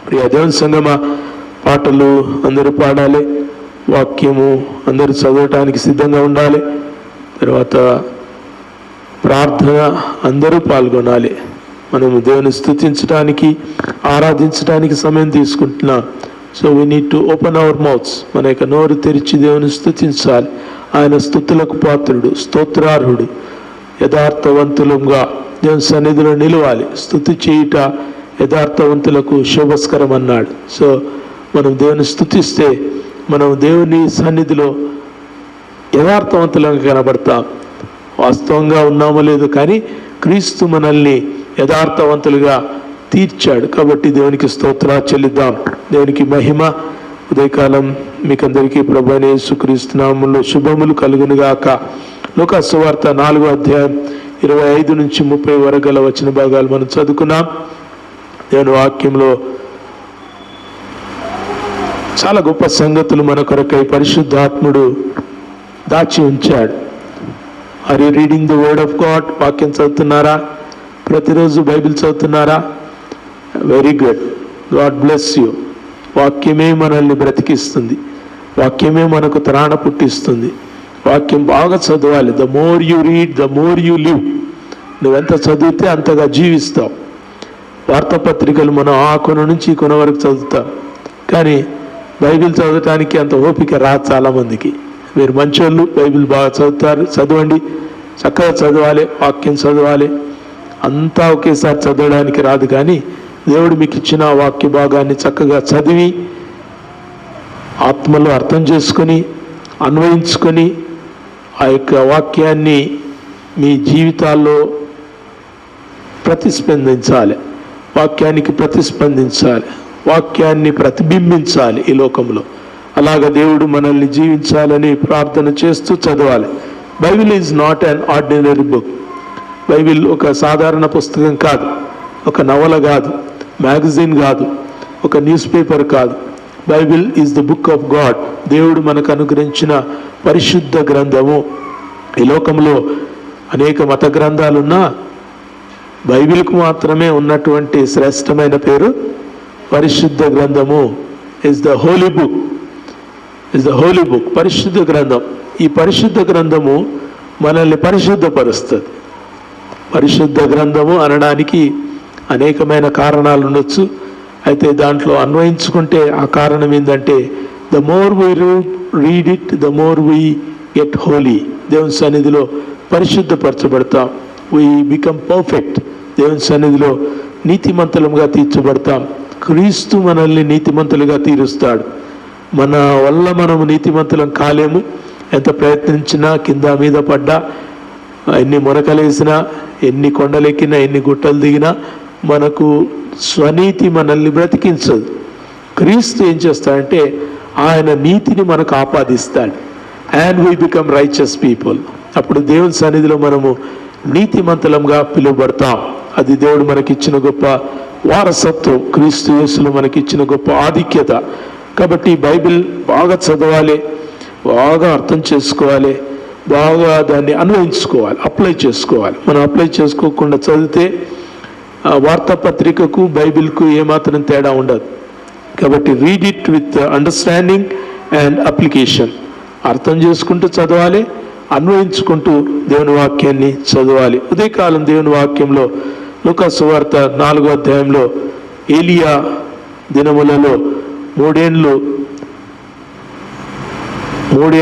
ప్రియ దేవుని సంగమా, పాటలు అందరూ పాడాలి, వాక్యము అందరూ చదవటానికి సిద్ధంగా ఉండాలి. తర్వాత ప్రార్థన అందరూ పాల్గొనాలి. మనము దేవుని స్తుతించడానికి, ఆరాధించడానికి సమయం తీసుకుంటున్నాం. So we need to open hour mouths. మన యొక్క నోరు తెరిచి దేవుని స్తుతించాలి. ఆయన స్తుతులకు పాత్రుడు, స్తోత్రార్హుడు. యథార్థవంతులుగా దేవుని సన్నిధిలో నిలవాలి. స్తుతి చేయుట యథార్థవంతులకు శుభస్కరం అన్నాడు. సో మనం దేవుని స్తుతిస్తే మనం దేవుని సన్నిధిలో యథార్థవంతులుగా కనబడతాం. వాస్తవంగా ఉన్నామో లేదో కానీ క్రీస్తు మనల్ని యథార్థవంతులుగా తీర్చాడు. కాబట్టి దేవునికి స్తోత్రాలు చెల్లిద్దాం. దేవునికి మహిమ. ఉదయకాలం మీకందరికీ ప్రభువైన యేసుక్రీస్తు నామములో శుభములు కలుగునుగాక. లూకా సువార్త 4వ అధ్యాయం 25 నుంచి 30 వరకు గల వచన భాగాలు మనం చదువుకున్నాం. దేవుని వాక్యంలో చాలా గొప్ప సంగతులు మన కొరకై పరిశుద్ధాత్ముడు దాచి ఉంచాడు. Are you reading the word of God? వాక్యం చదువుతున్నారా? ప్రతిరోజు బైబిల్ చదువుతున్నారా? Very good. God bless you. వాక్యమే మనల్ని బ్రతికిస్తుంది. వాక్యమే మనకు త్రాణ పుట్టిస్తుంది. వాక్యం బాగా చదవాలి. The more you read, the more you live. నువ్వెంత చదివితే అంతగా జీవిస్తావు. వార్తాపత్రికలు మనం ఆ కొన నుంచి ఈ కొన వరకు చదువుతాం, కానీ బైబిల్ చదవటానికి అంత ఓపిక రాదు చాలామందికి. మీరు మంచోళ్ళు, బైబిల్ బాగా చదువుతారు, చదవండి. చక్కగా చదవాలి, వాక్యం చదవాలి. అంతా ఒకేసారి చదవడానికి రాదు, కానీ దేవుడు మీకు ఇచ్చిన వాక్య భాగాన్ని చక్కగా చదివి ఆత్మలో అర్థం చేసుకొని అన్వయించుకొని ఆ యొక్క వాక్యాన్ని మీ జీవితాల్లో ప్రతిస్పందించాలి. వాక్యానికి ప్రతిస్పందించాలి, వాక్యాన్ని ప్రతిబింబించాలి ఈ లోకంలో. అలాగ దేవుడు మనల్ని జీవించాలని ప్రార్థన చేస్తూ చదవాలి. Bible is not an ordinary book. Bible ఒక సాధారణ పుస్తకం కాదు, ఒక నవల కాదు, మ్యాగజైన్ కాదు, ఒక న్యూస్ పేపర్ కాదు. Bible is the book of God. దేవుడు మనకు అనుగ్రహించిన పరిశుద్ధ గ్రంథము. ఈ లోకంలో అనేక మత గ్రంథాలున్నా బైబిల్కు మాత్రమే ఉన్నటువంటి శ్రేష్టమైన పేరు పరిశుద్ధ గ్రంథము. Is the holy book. Is the holy book. పరిశుద్ధ గ్రంథం. ఈ పరిశుద్ధ గ్రంథము మనల్ని పరిశుద్ధపరుస్తుంది. పరిశుద్ధ గ్రంథము అనడానికి అనేకమైన కారణాలు ఉండొచ్చు. అయితే దాంట్లో అన్వయించుకుంటే ఆ కారణం ఏంటంటే, the more we read it, the more we get holy. దేవుని సన్నిధిలో పరిశుద్ధపరచబడతాం. We become perfect. దేవుని సన్నిధిలో నీతిమంతులుగా తీర్చబడతాం. క్రీస్తు మనల్ని నీతిమంతులుగా తీరుస్తాడు. మన వల్ల మనము నీతిమంతులం కాలేము. ఎంత ప్రయత్నించినా, కింద మీద పడ్డా, ఎన్ని మునకలేసినా, ఎన్ని కొండలెక్కినా, ఎన్ని గుట్టలు దిగినా మనకు స్వనీతి మనల్ని బ్రతికించదు. క్రీస్తు ఏం చేస్తాడంటే ఆయన నీతిని మనకు ఆపాదిస్తాడు. And we become righteous people. అప్పుడు దేవుని సన్నిధిలో మనము నీతిమంతులంగా పిలువబడతాం. అది దేవుడు మనకిచ్చిన గొప్ప వారసత్వం. క్రీస్తు యేసులో మనకిచ్చిన గొప్ప ఆధిక్యత. కాబట్టి బైబిల్ బాగా చదవాలి, బాగా అర్థం చేసుకోవాలి, బాగా దాన్ని అన్వయించుకోవాలి, అప్లై చేసుకోవాలి. మనం అప్లై చేసుకోకుండా చదివితే వార్తాపత్రికకు బైబిల్కు ఏమాత్రం తేడా ఉండదు. కాబట్టి read it with understanding and application. అర్థం చేసుకుంటూ చదవాలి, అన్వయించుకుంటూ దేవుని వాక్యాన్ని చదవాలి. ఉదయకాలం దేవుని వాక్యంలో లూకా సువార్త 4వ అధ్యాయంలో ఏలియా దినములలో 3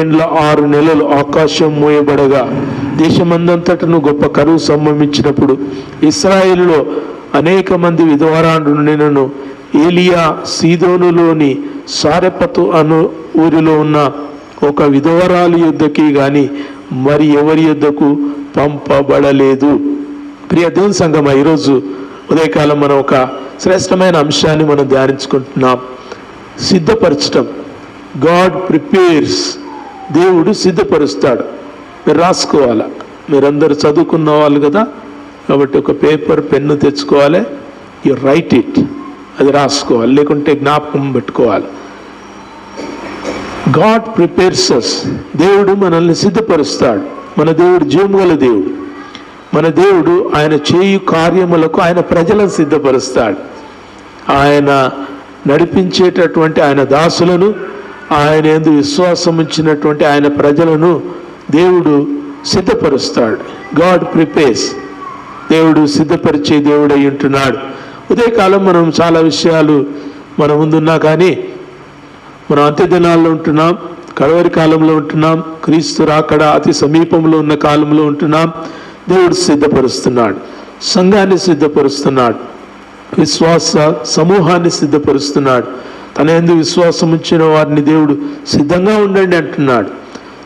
ఏళ్ల 6 నెలలు ఆకాశం మూయబడగా దేశమందంతటను గొప్ప కరువు సంభవించినప్పుడు ఇశ్రాయేలులో అనేక మంది విధవరాండును ఏలియా సీదోనులోని సారెపతు అను ఊరిలో ఉన్న ఒక విధవరాలు యుద్ధకి గాని మరి ఎవరి యుద్ధకు పంపబడలేదు. ప్రియ దేవుని సంగమా, ఈరోజు ఉదయకాలం మనం ఒక శ్రేష్టమైన అంశాన్ని మనం ధ్యానించుకుంటున్నాం. సిద్ధపరచటం. God prepares. దేవుడు సిద్ధపరుస్తాడు. మీరు రాసుకోవాలా. మీరందరూ చదువుకున్న వాళ్ళు కదా, కాబట్టి ఒక పేపర్, పెన్ను తెచ్చుకోవాలి. You right it. అది రాసుకోవాలి, లేకుంటే జ్ఞాపకం పెట్టుకోవాలి. గాడ్ ప్రిపేర్స్ అస్. దేవుడు మనల్ని సిద్ధపరుస్తాడు. మన దేవుడు జీవముగల దేవుడు. మన దేవుడు ఆయన చేయు కార్యములకు ఆయన ప్రజలను సిద్ధపరుస్తాడు. ఆయన నడిపించేటటువంటి ఆయన దాసులను, ఆయన యందు విశ్వాసం ఉంచినటువంటి ఆయన ప్రజలను దేవుడు సిద్ధపరుస్తాడు. God prepares. దేవుడు సిద్ధపరిచే దేవుడై ఉంటున్నాడు. ఉదయకాలం మనం చాలా విషయాలు మన ముందున్నా కానీ మనం అంత్యదినాల్లో ఉంటున్నాం, కడవరి కాలంలో ఉంటున్నాం, క్రీస్తు రాకడ అతి సమీపంలో ఉన్న కాలంలో ఉంటున్నాం. దేవుడు సిద్ధపరుస్తున్నాడు, సంఘాన్ని సిద్ధపరుస్తున్నాడు, విశ్వాస సమూహాన్ని సిద్ధపరుస్తున్నాడు. తన యందు విశ్వాసం ఉంచిన వారిని దేవుడు సిద్ధంగా ఉండండి అంటున్నాడు.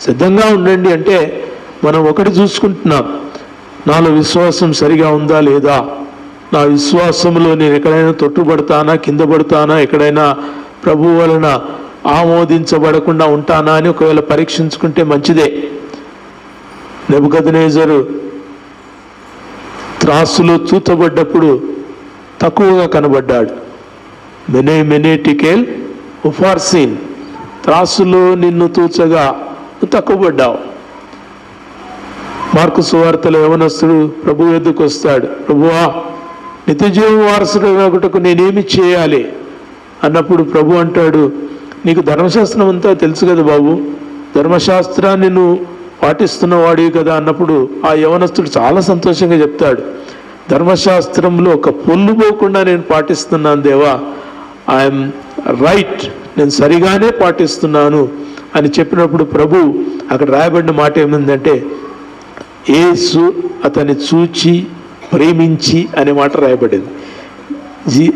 సిద్ధంగా ఉండండి అంటే మనం ఒకటి చూసుకుంటున్నాం, నాలో విశ్వాసం సరిగా ఉందా లేదా, నా విశ్వాసంలో నేను ఎక్కడైనా తొట్టుబడతానా, కింద పడతానా, ఎక్కడైనా ప్రభు వలన ఆమోదించబడకుండా ఉంటానా అని ఒకవేళ పరీక్షించుకుంటే మంచిదే. నెబుకద్నెజరు త్రాసులో తూచబడ్డప్పుడు తక్కువగా కనబడ్డాడు. మెనే టికేల్ ఉఫార్సీన్. త్రాసులో నిన్ను తూచగా నువ్వు తక్కువ పడ్డావు. మార్కు సువార్తలో యవనస్తుడు ప్రభు ఎద్దుకు వస్తాడు, ప్రభువా నిత్యజీవం వారసుడు ఒకటకు నేనేమి చేయాలి అన్నప్పుడు ప్రభు అంటాడు, నీకు ధర్మశాస్త్రం అంతా తెలుసు కదా బాబు, ధర్మశాస్త్రాన్ని నువ్వు పాటిస్తున్నవాడివి కదా అన్నప్పుడు ఆ యవనస్తుడు చాలా సంతోషంగా చెప్తాడు, ధర్మశాస్త్రంలో ఒక పొల్లు పోకుండా నేను పాటిస్తున్నాను దేవా, ఐఎమ్ రైట్, నేను సరిగానే పాటిస్తున్నాను అని చెప్పినప్పుడు ప్రభు అక్కడ రాయబడిన మాట ఏమిందంటే యేసు అతన్ని చూచి ప్రేమించి అనే మాట రాయబడింది.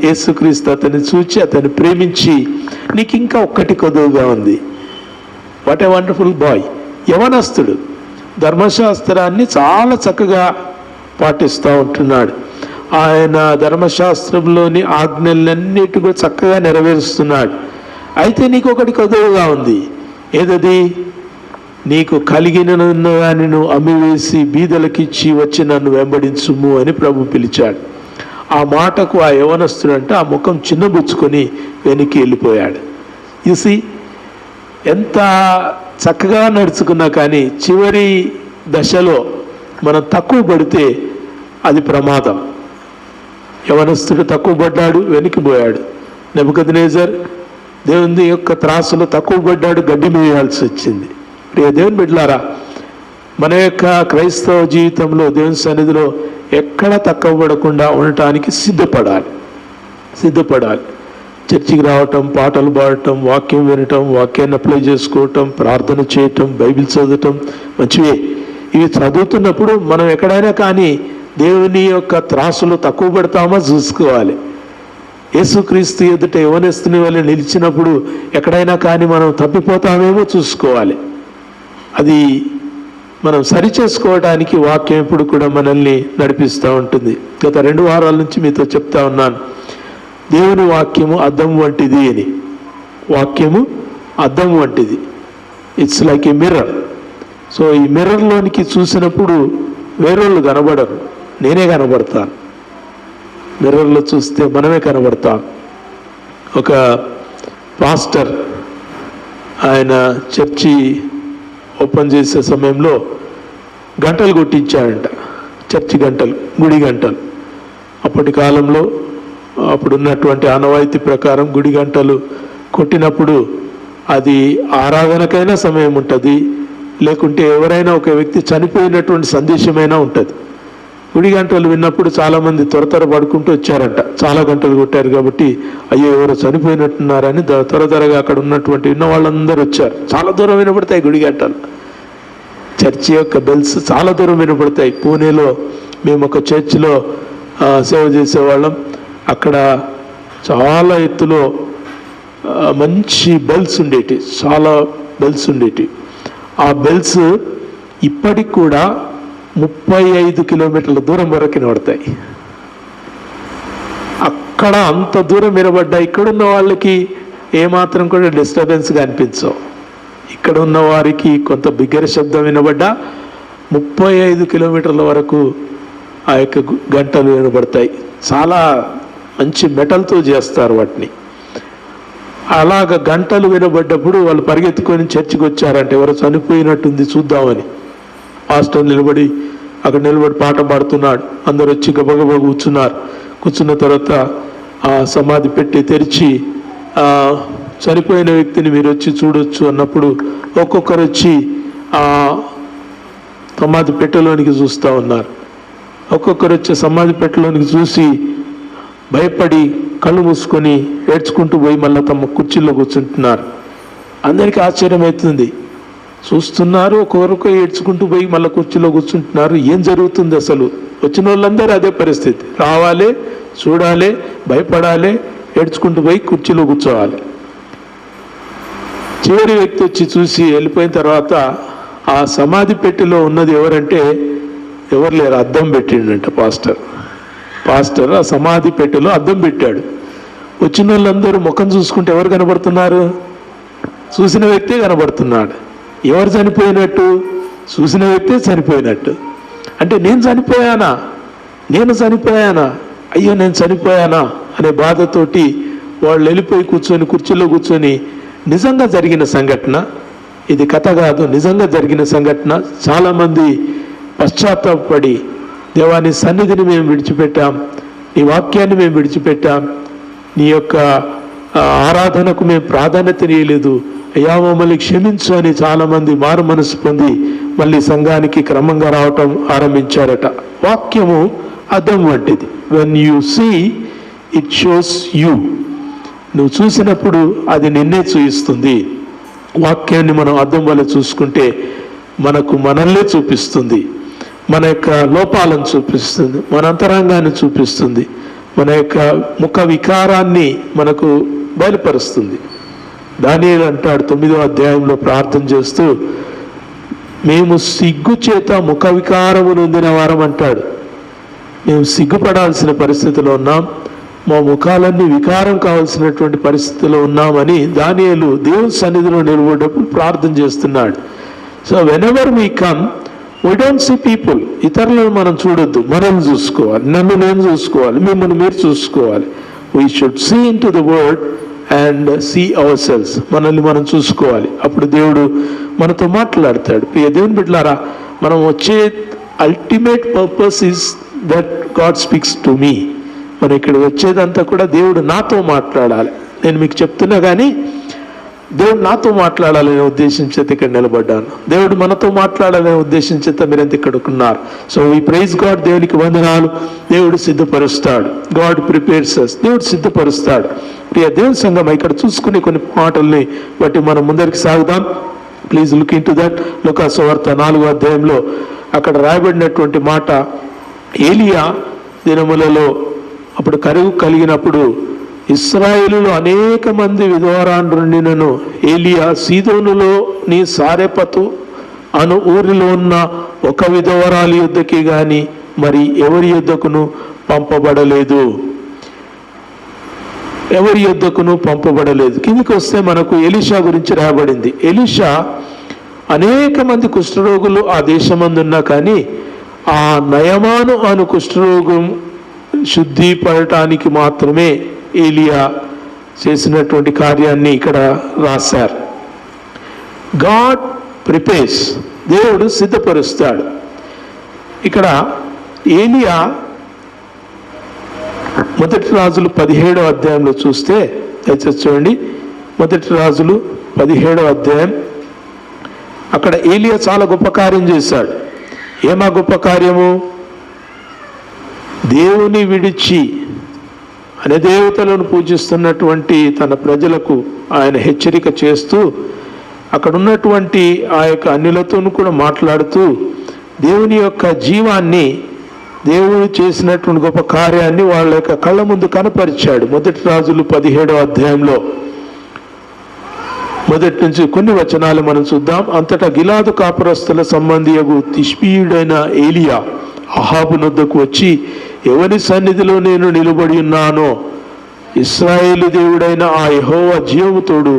యేసుక్రీస్తు అతన్ని చూచి అతన్ని ప్రేమించి నీకు ఇంకా ఒక్కటి కొదువుగా ఉంది. What a wonderful bye. యవనస్తుడు ధర్మశాస్త్రాన్ని చాలా చక్కగా పాటిస్తూ ఉంటున్నాడు. ఆయన ధర్మశాస్త్రంలోని ఆజ్ఞలన్నిటి కూడా చక్కగా నెరవేరుస్తున్నాడు. అయితే నీకు ఒకటి కొదువుగా ఉంది. ఏదది? నీకు కలిగిన దాన్ని నువ్వు అమ్మివేసి బీదలకిచ్చి వచ్చి నన్ను వెంబడించుము అని ప్రభు పిలిచాడు. ఆ మాటకు ఆ యవనస్తుడంటే ఆ ముఖం చిన్నబుచ్చుకొని వెనక్కి వెళ్ళిపోయాడు. చూసి ఎంత చక్కగా నడుచుకున్నా కానీ చివరి దశలో మనం తక్కువ పడితే అది ప్రమాదం. యవనస్తుడు తక్కువ పడ్డాడు, వెనక్కిపోయాడు. నెబుకద్నెజర్ దేవుని యొక్క త్రాసులో తక్కువ పడ్డాడు, గడ్డి మేయాల్సి వచ్చింది. ప్రియ దేవుని బిడ్డలారా, మన యొక్క క్రైస్తవ జీవితంలో దేవుని సన్నిధిలో ఎక్కడ తక్కువ పడకుండా ఉండటానికి సిద్ధపడాలి. చర్చికి రావటం, పాటలు పాడటం, వాక్యం వినటం, వాక్యాన్ని అప్లై చేసుకోవటం, ప్రార్థన చేయటం, బైబిల్ చదవటం మంచివే. ఇవి చదువుతున్నప్పుడు మనం ఎక్కడైనా కానీ దేవుని యొక్క త్రాసులో తక్కువ పడతామా చూసుకోవాలి. యేసుక్రీస్తు ఎదుట యవనస్తుని వల్ల నిలిచినప్పుడు ఎక్కడైనా కానీ మనం తప్పిపోతామేమో చూసుకోవాలి. అది మనం సరిచేసుకోవడానికి వాక్యం ఎప్పుడు కూడా మనల్ని నడిపిస్తూ ఉంటుంది. గత 2 వారాల నుంచి మీతో చెప్తా ఉన్నాను, దేవుని వాక్యము అద్దం వంటిది అని. వాక్యము అద్దం వంటిది. It's like a mirror. So ఈ మిర్రర్లోనికి చూసినప్పుడు వేరేళ్ళు కనబడరు, నేనే కనబడతాను. మిర్రర్లో చూస్తే మనమే కనబడతాం. ఒక పాస్టర్ ఆయన చర్చి ఓపెన్ చేసే సమయంలో గంటలు కొట్టించాడంట, చర్చి గంటలు, గుడి గంటలు. అప్పటి కాలంలో అప్పుడున్నటువంటి ఆనవాయితీ ప్రకారం గుడి గంటలు కొట్టినప్పుడు అది ఆరాధనకైనా సమయం ఉంటుంది, లేకుంటే ఎవరైనా ఒక వ్యక్తి చనిపోయినటువంటి సందేశమైనా ఉంటుంది. గుడి గంటలు విన్నప్పుడు చాలామంది త్వర పడుకుంటూ వచ్చారంట. చాలా గంటలు కొట్టారు కాబట్టి అయ్యో ఎవరో చనిపోయినట్టున్నారని త్వరగా అక్కడ ఉన్నటువంటి విన్న వాళ్ళందరూ వచ్చారు. చాలా దూరం వినపడతాయి గుడి గంటలు. చర్చి యొక్క బెల్స్ చాలా దూరం వినపడతాయి. పూణేలో మేము ఒక చర్చిలో సేవ చేసేవాళ్ళం. అక్కడ చాలా ఎత్తులో మంచి బెల్స్ ఉండేటి, చాలా బెల్స్ ఉండేటి. ఆ బెల్స్ ఇప్పటికి కూడా 35 కిలోమీటర్ల దూరం వరకు వినబడతాయి. అక్కడ అంత దూరం వినబడ్డా ఇక్కడున్న వాళ్ళకి ఏమాత్రం కూడా డిస్టర్బెన్స్గా అనిపించవు. ఇక్కడ ఉన్న వారికి కొంత బిగ్గర శబ్దం వినబడ్డా 35 కిలోమీటర్ల వరకు ఆ యొక్క గంటలు వినబడతాయి. చాలా మంచి మెటల్తో చేస్తారు వాటిని. అలాగ గంటలు వినబడ్డప్పుడు వాళ్ళు పరిగెత్తుకొని చర్చికి వచ్చారంటే ఎవరో చనిపోయినట్టుంది చూద్దామని. పాస్టర్ అక్కడ నిలబడి పాట పాడుతున్నాడు. అందరు వచ్చి గబగబా కూర్చున్నారు. కూర్చున్న తర్వాత ఆ సమాధి పెట్టి తెరిచి చనిపోయిన వ్యక్తిని మీరు వచ్చి చూడొచ్చు అన్నప్పుడు ఒక్కొక్కరు వచ్చి ఆ సమాధి పెట్టెలోనికి చూస్తూ ఉన్నారు. ఒక్కొక్కరు వచ్చి సమాధి పెట్టెలోనికి చూసి భయపడి కళ్ళు మూసుకొని ఏడ్చుకుంటూ పోయి మళ్ళీ తమ కుర్చీల్లో కూర్చుంటున్నారు. అందరికీ ఆశ్చర్యమవుతుంది. చూస్తున్నారు, ఒక్కొక్కరు ఏడ్చుకుంటూ పోయి మళ్ళీ కుర్చీలో కూర్చుంటున్నారు. ఏం జరుగుతుంది అసలు? వచ్చిన వాళ్ళందరూ అదే పరిస్థితి. రావాలి, చూడాలి, భయపడాలి, ఏడ్చుకుంటూ పోయి కుర్చీలో కూర్చోవాలి. చివరి వ్యక్తి వచ్చి చూసి వెళ్ళిపోయిన తర్వాత ఆ సమాధి పెట్టెలో ఉన్నది ఎవరంటే ఎవరు లేరు, అద్దం పెట్టిండంట పాస్టర్ ఆ సమాధి పెట్టెలో అద్దం పెట్టాడు. వచ్చిన వాళ్ళందరూ ముఖం చూసుకుంటే ఎవరు కనబడుతున్నారు? చూసిన వ్యక్తే కనబడుతున్నాడు. ఎవరు చనిపోయినట్టు? చూసిన వ్యక్తే చనిపోయినట్టు. అంటే నేను చనిపోయానా, అయ్యో నేను చనిపోయానా అనే బాధతోటి వాళ్ళు వెళ్ళిపోయి కూర్చొని కుర్చీలో కూర్చొని, నిజంగా జరిగిన సంఘటన ఇది, కథ కాదు, నిజంగా జరిగిన సంఘటన. చాలామంది పశ్చాత్తాపడి, దేవా నీ సన్నిధిని మేము విడిచిపెట్టాం, నీ వాక్యాన్ని మేము విడిచిపెట్టాం, నీ యొక్క ఆరాధనకు మేము ప్రాధాన్యతనియలేదు, అయ్యా మమ్మల్ని క్షమించు అని చాలామంది మారు మనసు పొంది మళ్ళీ సంఘానికి క్రమంగా రావటం ఆరంభించారట. వాక్యము అద్దం వంటిది. When you see it shows you. నువ్వు చూసినప్పుడు అది నిన్నే చూపిస్తుంది. వాక్యాన్ని మనం అద్దం వల్ల చూసుకుంటే మనకు మనల్నే చూపిస్తుంది, మన యొక్క లోపాలను చూపిస్తుంది, మన అంతరంగాన్ని చూపిస్తుంది, మన యొక్క ముఖ వికారాన్ని మనకు బయలుపరుస్తుంది. దానియేలు అంటాడు 9వ అధ్యాయంలో ప్రార్థన చేస్తూ, మేము సిగ్గు చేత ముఖ వికారము నొందిన వారం అంటాడు. మేము సిగ్గుపడాల్సిన పరిస్థితిలో ఉన్నాం, మా ముఖాలన్నీ వికారం కావాల్సినటువంటి పరిస్థితిలో ఉన్నామని దానియేలు దేవుని సన్నిధిలో నిలబడేటప్పుడు ప్రార్థన చేస్తున్నాడు. So whenever we come, we don't see people. ఇతరులను మనం చూడొద్దు, మనం చూసుకోవాలి. నన్ను నేను చూసుకోవాలి, మిమ్మల్ని మీరు చూసుకోవాలి. We should see into the word and see ourselves. మనల్ని మనం చూసుకోవాలి. అప్పుడు దేవుడు మనతో మాట్లాడతాడు. ప్రియ దేవుని బిడ్డలారా, మనం వచ్చే ultimate purpose is that God speaks to me. మనం ఇక్కడ వచ్చేదంతా కూడా దేవుడు నాతో మాట్లాడాలి. నేను మీకు చెప్తున్నా కానీ దేవుడు నాతో మాట్లాడాలనే ఉద్దేశం చేత ఇక్కడ నిలబడ్డాను. దేవుడు మనతో మాట్లాడాలనే ఉద్దేశం చేత మీరంతా ఇక్కడ ఉన్నారు. సో ఈ ప్రైజ్ గాడ్, దేవునికి వందనాలు. దేవుడు సిద్ధపరుస్తాడు. గాడ్ ప్రిపేర్స్ అస్. దేవుడు సిద్ధపరుస్తాడు. ప్రియ దేవుని సంఘం, ఇక్కడ చూసుకునే కొన్ని మాటల్ని బట్టి మనం ముందరికి సాగుదాం. Please look into that. లూకా సువార్త 4వ అధ్యాయంలో అక్కడ రాయబడినటువంటి మాట, ఏలియా దినములలో అప్పుడు కరువు కలిగినప్పుడు ఇశ్రాయేలులో అనేక మంది విధవరాండ్రుండినను ఏలియా సీదోనులోని సారెపతు అను ఊరిలో ఉన్న ఒక విధవరాలి యుద్ధకి గాని మరి ఎవరి యుద్ధకును పంపబడలేదు. కిందికి వస్తే మనకు ఎలీషా గురించి రాయబడింది. ఎలీషా అనేక మంది కుష్ఠరోగులు ఆ దేశమందున్నా కానీ ఆ నయమాను అను కుష్ఠరోగం శుద్ధిపడటానికి మాత్రమే ఏలియా చేసినటువంటి కార్యాన్ని ఇక్కడ రాశారు. God prepares. దేవుడు సిద్ధపరుస్తాడు. ఇక్కడ ఏలియా మొదటి రాజులు 17వ అధ్యాయంలో చూస్తే, దయచేసి చూడండి, మొదటి రాజులు 17వ అధ్యాయం. అక్కడ ఏలియా చాలా గొప్ప కార్యం చేశాడు. ఏమా గొప్ప కార్యము? దేవుని విడిచి అన్యదేవతలను పూజిస్తున్నటువంటి తన ప్రజలకు ఆయన హెచ్చరిక చేస్తూ, అక్కడ ఉన్నటువంటి ఆ యొక్క అన్యులతోనూ కూడా మాట్లాడుతూ దేవుని యొక్క జీవాన్ని, దేవుడు చేసినటువంటి గొప్ప కార్యాన్ని వాళ్ళ యొక్క కళ్ళ ముందు కనపరిచాడు. మొదటి రాజులు 17వ అధ్యాయంలో మొదటి నుంచి కొన్ని వచనాలు మనం చూద్దాం. అంతటా గిలాదు కాపురస్తుల సంబంధియగు తిష్బీయుడైన ఏలియా అహాబు నొద్దకు వచ్చి, ఎవరి సన్నిధిలో నేను నిలబడి ఉన్నానో ఇశ్రాయేలు దేవుడైన ఆ యెహోవా జీవముతోడు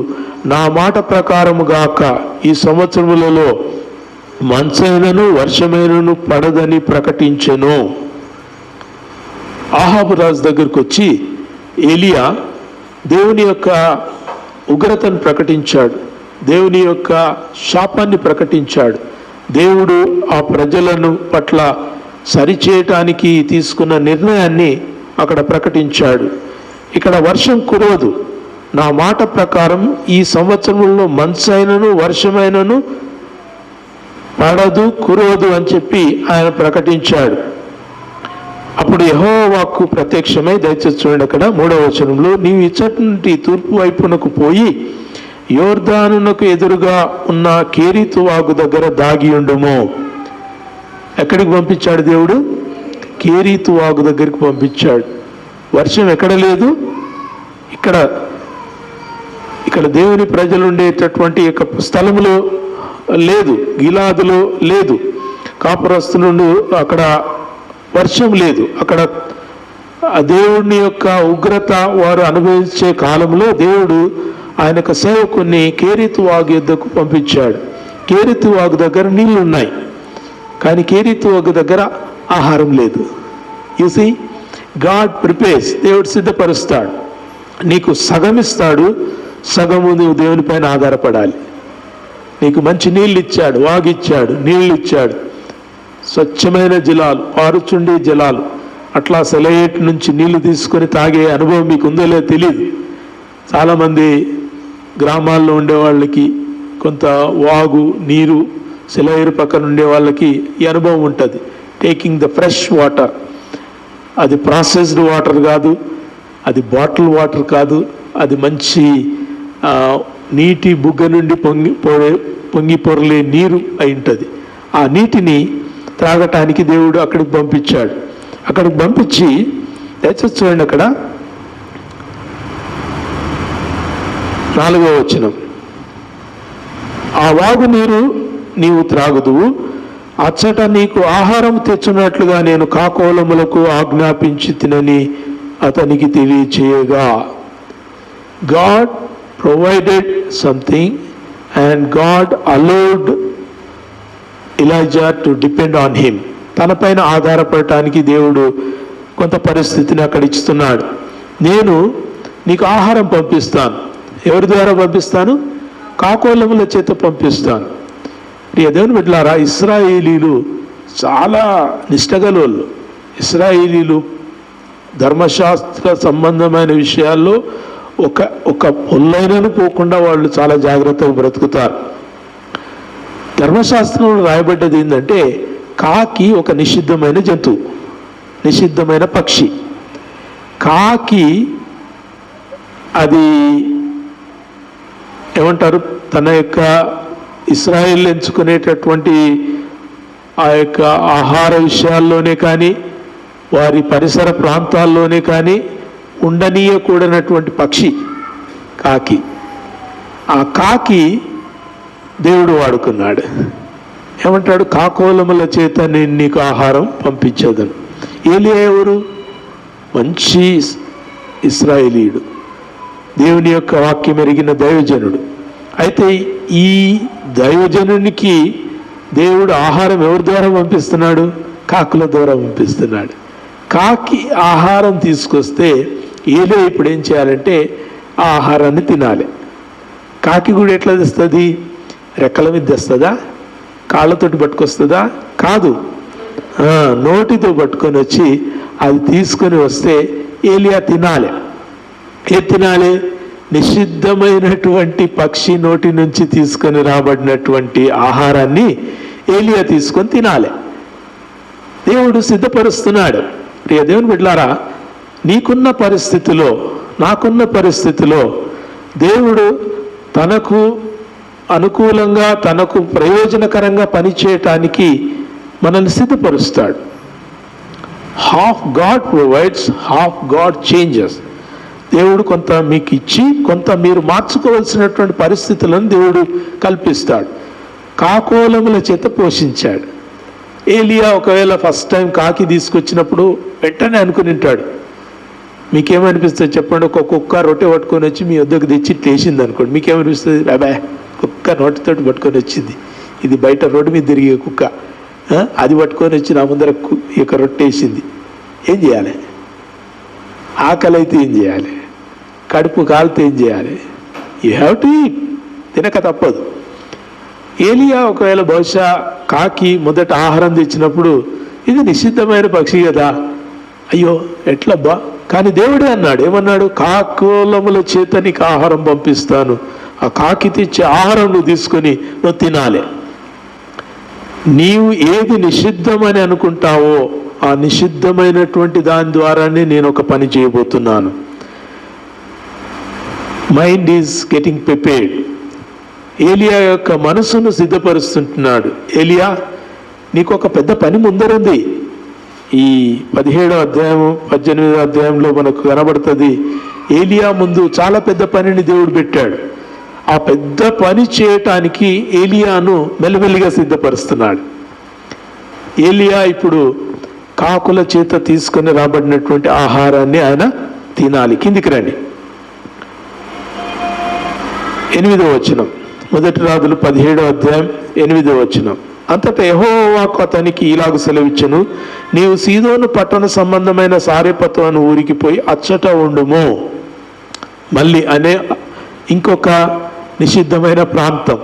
నా మాట ప్రకారము గాక ఈ సంవత్సరములలో మంచైనను వర్షమైనను పడదని ప్రకటించెను. అహాబు రాజు దగ్గరకు వచ్చి ఏలియా దేవుని యొక్క ఉగ్రతను ప్రకటించాడు, దేవుని యొక్క శాపాన్ని ప్రకటించాడు. దేవుడు ఆ ప్రజలను పట్ల సరిచేయటానికి తీసుకున్న నిర్ణయాన్ని అక్కడ ప్రకటించాడు. ఇక్కడ వర్షం కురవదు, నా మాట ప్రకారం ఈ సంవత్సరంలో మంచైనను వర్షమైనను పడదు కురవదు అని చెప్పి ఆయన ప్రకటించాడు. అప్పుడు యెహోవా వాక్కు ప్రత్యక్షమై, దయచేసి చూడండి అక్కడ 3వ వచనంలో, నీవు ఇచ్చటి నుండి తూర్పు వైపునకు పోయి యోర్దానునకు ఎదురుగా ఉన్న కేరీతు వాగు దగ్గర దాగి ఉండుము. ఎక్కడికి పంపించాడు దేవుడు? కేరీతు వాగు దగ్గరికి పంపించాడు. వర్షం ఎక్కడ లేదు, ఇక్కడ దేవుని ప్రజలు ఉండేటటువంటి స్థలములో లేదు, గిలాదులో లేదు, కాపురస్తులు అక్కడ వర్షం లేదు. అక్కడ దేవుని యొక్క ఉగ్రత వారు అనుభవించే కాలంలో దేవుడు ఆయన యొక్క సేవకుని కేరీతు వాగు యొద్దకు పంపించాడు. కేరీతు వాగు దగ్గర నీళ్లు ఉన్నాయి, కానీ కేరీతు వాగు దగ్గర ఆహారం లేదు. యు సీ, గాడ్ ప్రిపేర్స్, దేవుడు సిద్ధపరుస్తాడు. నీకు సగం ఇస్తాడు, సగము నువ్వు దేవుని పైన ఆధారపడాలి. నీకు మంచి నీళ్ళు ఇచ్చాడు, వాగిచ్చాడు, నీళ్ళు ఇచ్చాడు, స్వచ్ఛమైన జలాలు, పారుచుండే జలాలు, అట్లా సెలయేట్ నుంచి నీళ్లు తీసుకొని తాగే అనుభవం మీకు ఉందో లేదో తెలియదు. చాలామంది గ్రామాల్లో ఉండే వాళ్ళకి కొంత వాగు నీరు సెలయేరు పక్కన ఉండే వాళ్ళకి ఈ అనుభవం ఉంటుంది. టేకింగ్ ద ఫ్రెష్ వాటర్, అది ప్రాసెస్డ్ వాటర్ కాదు, అది బాటిల్ వాటర్ కాదు, అది మంచి నీటి బుగ్గ నుండి పొంగి పొరలే నీరు అయి ఉంటుంది. ఆ నీటిని త్రాగటానికి దేవుడు అక్కడికి పంపించాడు. అక్కడికి పంపించి దయచేసి చూడండి అక్కడ 4వ వచనం, ఆ వాగు నీరు నీవు త్రాగుదువు, అచ్చట నీకు ఆహారం తెచ్చున్నట్లుగా నేను కాకోలములకు ఆజ్ఞాపించి తినని అతనికి తెలియచేయగా. God provided something and God allowed Elijah to depend on him. తనపైన ఆధారపడటానికి దేవుడు కొంత పరిస్థితిని అక్కడ ఇస్తున్నాడు. నేను నీకు ఆహారం పంపిస్తాను. ఎవరి ద్వారా పంపిస్తాను? కాకోలముల చేత పంపిస్తాను. ప్రియ దేవుని బిడ్డలారా, ఇశ్రాయేలీలు చాలా నిష్టగలోళ్ళు. ఇశ్రాయేలీలు ధర్మశాస్త్ర సంబంధమైన విషయాల్లో ఒక పొల్లైనను పోకుండా వాళ్ళు చాలా జాగ్రత్తగా బ్రతుకుతారు. ధర్మశాస్త్రంలో రాయబడ్డది ఏంటంటే, కాకి ఒక నిషిద్ధమైన జంతువు, నిషిద్ధమైన పక్షి. కాకి అది ఏమంటారు, తన యొక్క ఇశ్రాయేల్ ఎంచుకునేటటువంటి ఆ యొక్క ఆహార విషయాల్లోనే కానీ వారి పరిసర ప్రాంతాల్లోనే కానీ ఉండనీయకూడనటువంటి పక్షి కాకి. ఆ కాకి దేవుడు వాడుకున్నాడు. ఏమంటాడు? కాకోలముల చేత నేను నీకు ఆహారం పంపించదను. ఏలియా ఎవరు? మంచి ఇశ్రాయేలీయుడు, దేవుని యొక్క వాక్యం ఎరిగిన దైవజనుడు. అయితే ఈ దైవజనునికి దేవుడు ఆహారం ఎవరి ద్వారా పంపిస్తున్నాడు? కాకుల ద్వారా పంపిస్తున్నాడు. కాకి ఆహారం తీసుకొస్తే ఏలియా ఇప్పుడు ఏం చేయాలంటే ఆ ఆహారాన్ని తినాలి. కాకి కూడా ఎట్లా తెస్తుంది? రెక్కల మీద తెస్తుందా? కాళ్ళతోటి పట్టుకొస్తుందా? కాదు, నోటితో పట్టుకొని వచ్చి అది తీసుకొని వస్తే ఏలియా తినాలి. తినాలి? నిషిద్ధమైనటువంటి పక్షి నోటి నుంచి తీసుకొని రాబడినటువంటి ఆహారాన్ని ఏలియా తీసుకొని తినాలి. దేవుడు సిద్ధపరుస్తున్నాడు. ప్రియ దేవుని బిడ్డలారా, నీకున్న పరిస్థితిలో, నాకున్న పరిస్థితిలో దేవుడు తనకు అనుకూలంగా, తనకు ప్రయోజనకరంగా పనిచేయటానికి మనల్ని సిద్ధపరుస్తాడు. Half God provides, half God changes. దేవుడు కొంత మీకు ఇచ్చి కొంత మీరు మార్చుకోవాల్సినటువంటి పరిస్థితులను దేవుడు కల్పిస్తాడు. కాకోలముల చేత పోషించాడు. ఏలియా ఒకవేళ ఫస్ట్ టైం కాకి తీసుకొచ్చినప్పుడు వెంటనే అనుకుని ఉంటాడు. మీకేమనిపిస్తుంది చెప్పండి? ఒక కుక్క రొట్టె పట్టుకొని వచ్చి మీ వద్దకు తెచ్చి వేసింది అనుకోండి, మీకేమనిపిస్తుంది? బాబాయ్, కుక్క నోటితోటి పట్టుకొని వచ్చింది, ఇది బయట రోడ్డు మీద తిరిగే కుక్క, అది పట్టుకొని వచ్చి నా ముందర ఈ యొక్క రొట్టె వేసింది. ఏం చేయాలి? ఆకలి అయితే ఏం చేయాలి? కడుపు కాలితే ఏం చేయాలి? యూ హ్యావ్ టు ఈట్, తినక తప్పదు. ఏలియా ఒకవేళ బహుశా కాకి మొదట ఆహారం తెచ్చినప్పుడు ఇది నిషిద్ధమైన పక్షి కదా, అయ్యో ఎట్లబ్బా కానీ దేవుడే అన్నాడు, ఏమన్నాడు? కాకులముల చేత నీకు ఆహారం పంపిస్తాను, ఆ కాకి తెచ్చే ఆహారం నువ్వు తీసుకొని నువ్వు తినాలి. నీవు ఏది నిషిద్ధమని అనుకుంటావో ఆ నిషిద్ధమైనటువంటి దాని ద్వారానే నేను ఒక పని చేయబోతున్నాను. Mind is getting prepared. ఏలియా యొక్క మనసును సిద్ధపరుస్తుంటున్నాడు. ఏలియా, నీకు ఒక పెద్ద పని ముందరుంది. ఈ 17వ అధ్యాయం 18వ అధ్యాయంలో మనకు కనబడుతుంది, ఏలియా ముందు చాలా పెద్ద పనిని దేవుడు పెట్టాడు. ఆ పెద్ద పని చేయటానికి ఏలియాను మెల్లమెల్లిగా సిద్ధపరుస్తున్నాడు. ఏలియా ఇప్పుడు కాకుల చేత తీసుకొని రాబడినటువంటి ఆహారాన్ని ఆయన తినాలి. కిందికి రండి, 8వ వచనం, మొదటి రాజులు 17వ అధ్యాయం 8వ వచనం. అంతటా యెహోవాకు అతనికి ఇలాగ సెలవిచ్చెను, నీవు సీదోను పట్టణ సంబంధమైన సారెపతు అను ఊరికి పోయి అచ్చట ఉండుము. మళ్ళీ అనే ఇంకొక నిషిద్ధమైన ప్రాంతం.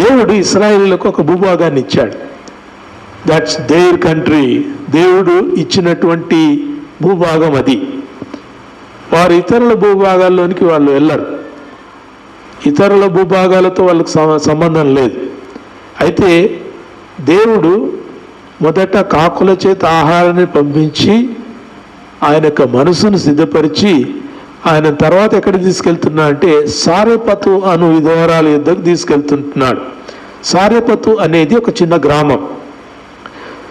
దేవుడు ఇశ్రాయేలులకు ఒక భూభాగాన్ని ఇచ్చాడు. That's there country. దేవుడు ఇచ్చినటువంటి భూభాగం అది. వారు ఇతరుల భూభాగాల్లోనికి వాళ్ళు వెళ్ళరు. ఇతరుల భూభాగాలతో వాళ్ళకు సంబంధం లేదు. అయితే దేవుడు మొదట కాకుల చేత ఆహారాన్ని పంపించి ఆయన యొక్క మనసును సిద్ధపరిచి ఆయన తర్వాత ఎక్కడికి తీసుకెళ్తున్నా అంటే సారెపతు అను విధవరాల యుద్ధకు తీసుకెళ్తుంటున్నాడు. సారెపతు అనేది ఒక చిన్న గ్రామం,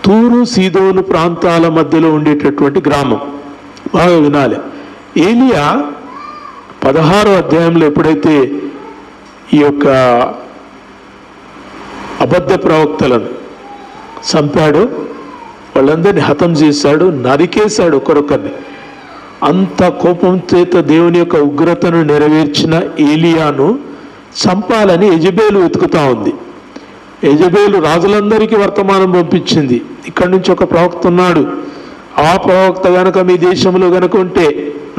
తూరు సీదోను ప్రాంతాల మధ్యలో ఉండేటటువంటి గ్రామం. బాగా వినాలి. ఏలియా 16వ అధ్యాయంలో ఎప్పుడైతే ఈ యొక్క అబద్ధ ప్రవక్తలను చంపాడు, వాళ్ళందరినీ హతం చేశాడు, నరికేశాడు ఒకరొకరిని. అంత కోపం చేత దేవుని యొక్క ఉగ్రతను నెరవేర్చిన ఏలియాను చంపాలని యెజెబెలు వెతుకుతా ఉంది. యెజెబెలు రాజులందరికీ వర్తమానం పంపించింది, ఇక్కడి నుంచి ఒక ప్రవక్త ఉన్నాడు, ఆ ప్రవక్త గనక మీ దేశంలో గనక ఉంటే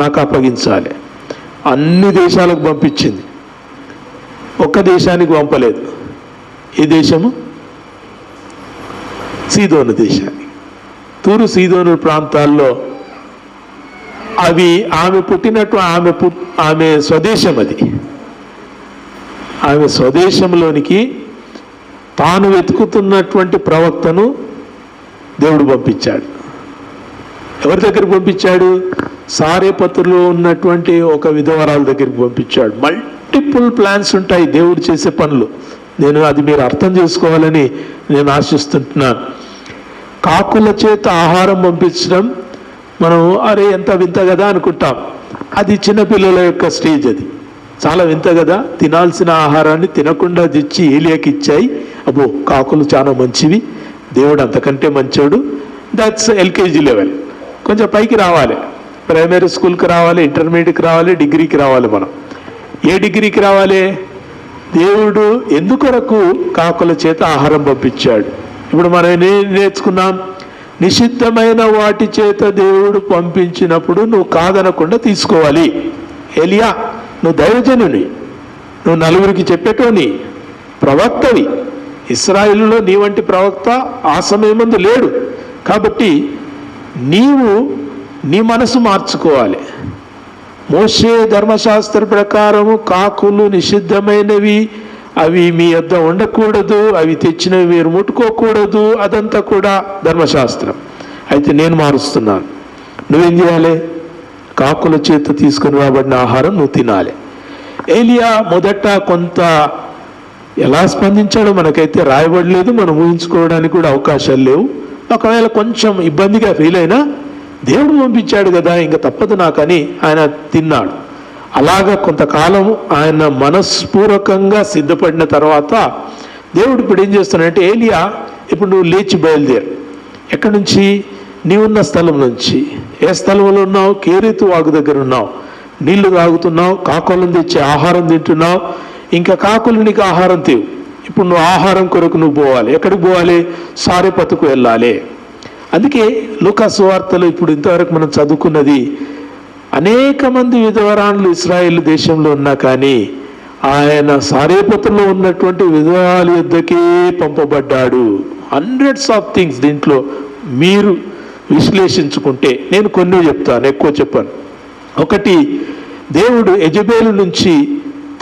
నాకు అప్పగించాలి. అన్ని దేశాలకు పంపించింది, ఒక్క దేశానికి పంపలేదు. ఈ దేశము సీదోను దేశానికి. తూరు సీదోను ప్రాంతాల్లో అవి ఆమె పుట్టినట్టు ఆమె స్వదేశం. అది ఆమె స్వదేశంలోనికి తాను వెతుకుతున్నటువంటి ప్రవక్తను దేవుడు పంపించాడు. ఎవరి దగ్గరికి పంపించాడు? సారెపతులో ఉన్నటువంటి ఒక విధవరాల దగ్గరికి పంపించాడు. మల్టిపుల్ ప్లాన్స్ ఉంటాయి దేవుడు చేసే పనులు. అది మీరు అర్థం చేసుకోవాలని నేను ఆశిస్తుంటున్నాను. కాకుల చేత ఆహారం పంపించడం మనం అరే ఎంత వింత కదా అనుకుంటాం. అది చిన్నపిల్లల యొక్క స్టేజ్. అది చాలా వింత కదా. తినాల్సిన ఆహారాన్ని తినకుండా తెచ్చి ఏలియాకి ఇచ్చాయి. అబ్బో, కాకులు చాలా మంచివి, దేవుడు అంతకంటే మంచోడు. That's LKG level. కొంచెం పైకి రావాలి, ప్రైమరీ స్కూల్కి రావాలి, ఇంటర్మీడియట్కి రావాలి, డిగ్రీకి రావాలి. మనం ఏ డిగ్రీకి రావాలి? దేవుడు ఎందుకొరకు కాకుల చేత ఆహారం పంపించాడు? ఇప్పుడు మనం నేర్చుకున్నాం, నిషిద్ధమైన వాటి చేత దేవుడు పంపించినప్పుడు నువ్వు కాదనకుండా తీసుకోవాలి. ఏలియా, నువ్వు దైవజనుని, నువ్వు నలుగురికి చెప్పేటోని ప్రవక్తవి. ఇశ్రాయేలులో నీ వంటి ప్రవక్త ఆ సమయం ముందు లేడు. కాబట్టి నీవు నీ మనసు మార్చుకోవాలి. మోషే ధర్మశాస్త్ర ప్రకారము కాకులు నిషిద్ధమైనవి, అవి మీ వద్ద ఉండకూడదు, అవి తెచ్చినవి మీరు ముట్టుకోకూడదు, అదంతా కూడా ధర్మశాస్త్రం. అయితే నేను మారుస్తున్నాను. నువ్వేం చేయాలి? కాకుల చేత తీసుకుని రాబడిన ఆహారం నువ్వు తినాలి. ఏలియా మొదట కొంత ఎలా స్పందించాడో మనకైతే రాయబడలేదు, మనం ఊహించుకోవడానికి కూడా అవకాశాలు లేవు. ఒకవేళ కొంచెం ఇబ్బందిగా ఫీల్ అయినా దేవుడు పంపించాడు కదా, ఇంకా తప్పదు నాకని ఆయన తిన్నాడు. అలాగా కొంతకాలం ఆయన మనస్పూర్వకంగా సిద్ధపడిన తర్వాత దేవుడు ఇప్పుడు ఏం చేస్తున్నాడంటే, ఏలియా ఇప్పుడు నువ్వు లేచి బయలుదేరు. ఎక్కడి నుంచి? నీవున్న స్థలం నుంచి. ఏ స్థలంలో ఉన్నావు? కేరీతు వాగు దగ్గర ఉన్నావు. నీళ్లు తాగుతున్నావు, కాకులను తెచ్చి ఆహారం తింటున్నావు. ఇంకా కాకులు నీకు ఆహారం తేవు. ఇప్పుడు నువ్వు ఆహారం కొరకు నువ్వు పోవాలి. ఎక్కడికి పోవాలి? సారెపతుకు వెళ్ళాలి. అందుకే లూకా సువార్తలో ఇప్పుడు ఇంతవరకు మనం చదువుకున్నది, అనేక మంది విధవరాన్లు ఇశ్రాయేల్ దేశంలో ఉన్నా కానీ ఆయన సారెపతులో ఉన్నటువంటి విధవరాల యుద్ధకే పంపబడ్డాడు. హండ్రెడ్స్ ఆఫ్ థింగ్స్ దీంట్లో మీరు విశ్లేషించుకుంటే నేను కొన్ని చెప్తాను, ఎక్కువ చెప్పాను. ఒకటి, దేవుడు యెజబేలు నుంచి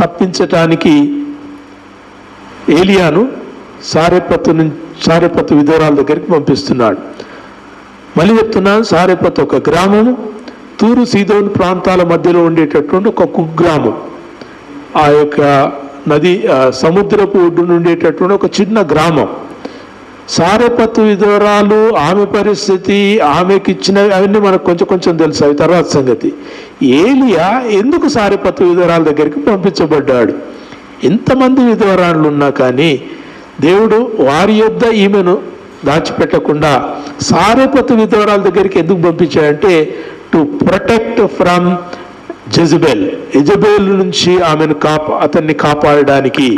తప్పించటానికి ఏలియాను సారెపతు విధవరాల దగ్గరికి పంపిస్తున్నాడు. మళ్ళీ చెప్తున్నాను, సారెపతు ఒక గ్రామము, తూరు సీదోను ప్రాంతాల మధ్యలో ఉండేటటువంటి ఒక కుగ్రామం. ఆ యొక్క నది సముద్రపు ఒడ్డున ఉండేటటువంటి ఒక చిన్న గ్రామం. సారెపతు విధవరాలు, ఆమె పరిస్థితి, ఆమెకి ఇచ్చినవి అవన్నీ మనకు కొంచెం కొంచెం తెలుసు, అవి తర్వాత సంగతి. ఏలియా ఎందుకు సారెపతు విధవరాల దగ్గరికి పంపించబడ్డాడు? ఎంతమంది విధవరాళ్ళు ఉన్నా కానీ దేవుడు వారి యొద్ద ఈమెను దాచిపెట్టకుండా సారెపతు విధవరాల దగ్గరికి ఎందుకు పంపించాడంటే, టు ప్రొటెక్ట్ ఫ్రమ్ యెజబేల్ నుంచి ఆమెను అతన్ని కాపాడడానికి.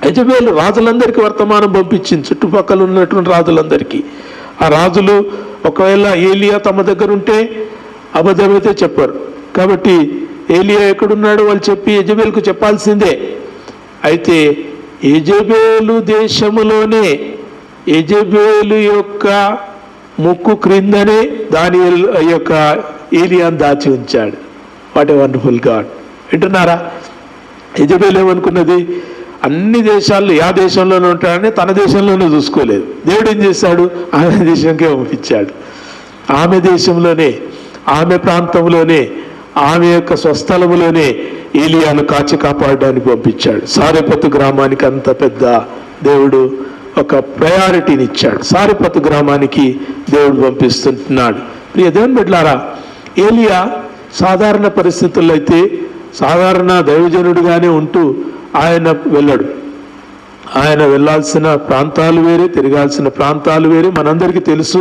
యెజబేలు రాజులందరికీ వర్తమానం పంపించింది, చుట్టుపక్కల ఉన్నటువంటి రాజులందరికీ. ఆ రాజులు ఒకవేళ ఏలియా తమ దగ్గర ఉంటే అబద్ధమైతే చెప్పారు. కాబట్టి ఏలియా ఎక్కడున్నాడు వాళ్ళు చెప్పి యెజబేలుకు చెప్పాల్సిందే. అయితే యెజబేలు దేశములోనే యెజబేలు యొక్క ముక్కు క్రిందనే దానియేలు యొక్క ఏలియాను దాచి ఉంచాడు. What a wonderful God. వింటున్నారా? యెజబేలు ఏమనుకున్నది, అన్ని దేశాల్లో ఆ దేశంలోనే ఉంటాడని తన దేశంలోనే చూసుకోలేదు. దేవుడు ఏం చేశాడు, ఆమె దేశంకే పంపించాడు. ఆమె దేశంలోనే, ఆమె ప్రాంతంలోనే, ఆమె యొక్క స్వస్థలములోనే ఏలియాను కాపాడడానికి పంపించాడు. సారెపతు గ్రామానికి అంత పెద్ద దేవుడు ఒక ప్రయారిటీని ఇచ్చాడు. సారెపతు గ్రామానికి దేవుడు పంపిస్తున్నాడు. ప్రియ దేవుని బిడ్డలారా, ఏలియా సాధారణ పరిస్థితుల్లో అయితే సాధారణ దైవజనుడిగానే ఉంటూ ఆయన వెళ్ళాడు. ఆయన వెళ్ళాల్సిన ప్రాంతాలు వేరే, తిరగాల్సిన ప్రాంతాలు వేరే. మనందరికీ తెలుసు,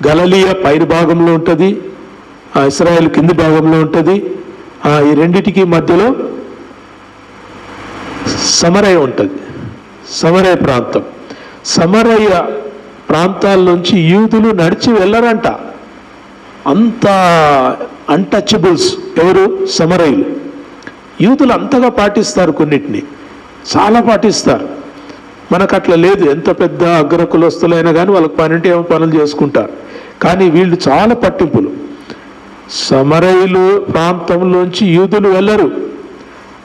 గలిలయ పైన భాగంలో ఉంటుంది, ఇశ్రాయేల్ కింది భాగంలో ఉంటుంది. ఈ రెండిటికి మధ్యలో సమరయ ఉంటుంది, సమరయ ప్రాంతం. సమరయ ప్రాంతాల్లోంచి యూదులు నడిచి వెళ్ళరంట. అంత అన్టచబుల్స్ ఎవరు? సమరయులు. యూదులు అంతగా పాటిస్తారు, కొన్నిటిని చాలా పాటిస్తారు. మనకు అట్లా లేదు. ఎంత పెద్ద అగ్రకులస్తులైనా కానీ వాళ్ళకి పనింటే ఏమో పనులు చేసుకుంటారు. కానీ వీళ్ళు చాలా పట్టింపులు. సమరయులు ప్రాంతంలోంచి యూదులు వెళ్ళరు.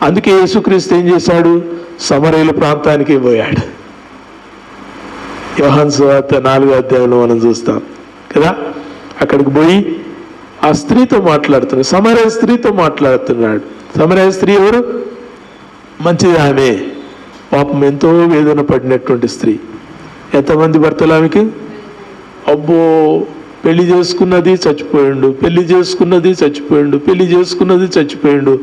అందుకే యేసుక్రీస్తు ఏం చేశాడు, సమరయుల ప్రాంతానికి పోయాడు. యోహాను సువార్త 4వ అధ్యాయంలో మనం చూస్తాం కదా. అక్కడికి పోయి ఆ స్త్రీతో మాట్లాడుతున్నాడు, సమరయ స్త్రీతో మాట్లాడుతున్నాడు. సమరయ స్త్రీ ఎవరు? మంచిది ఆమె, పాపం ఎంతో వేదన పడినటువంటి స్త్రీ. ఎంతమంది భర్తలు ఆమెకి? అబ్బో, పెళ్లి చేసుకున్నది చచ్చిపోయిండు, పెళ్లి చేసుకున్నది చచ్చిపోయిండు, పెళ్లి చేసుకున్నది చచ్చిపోయిండు.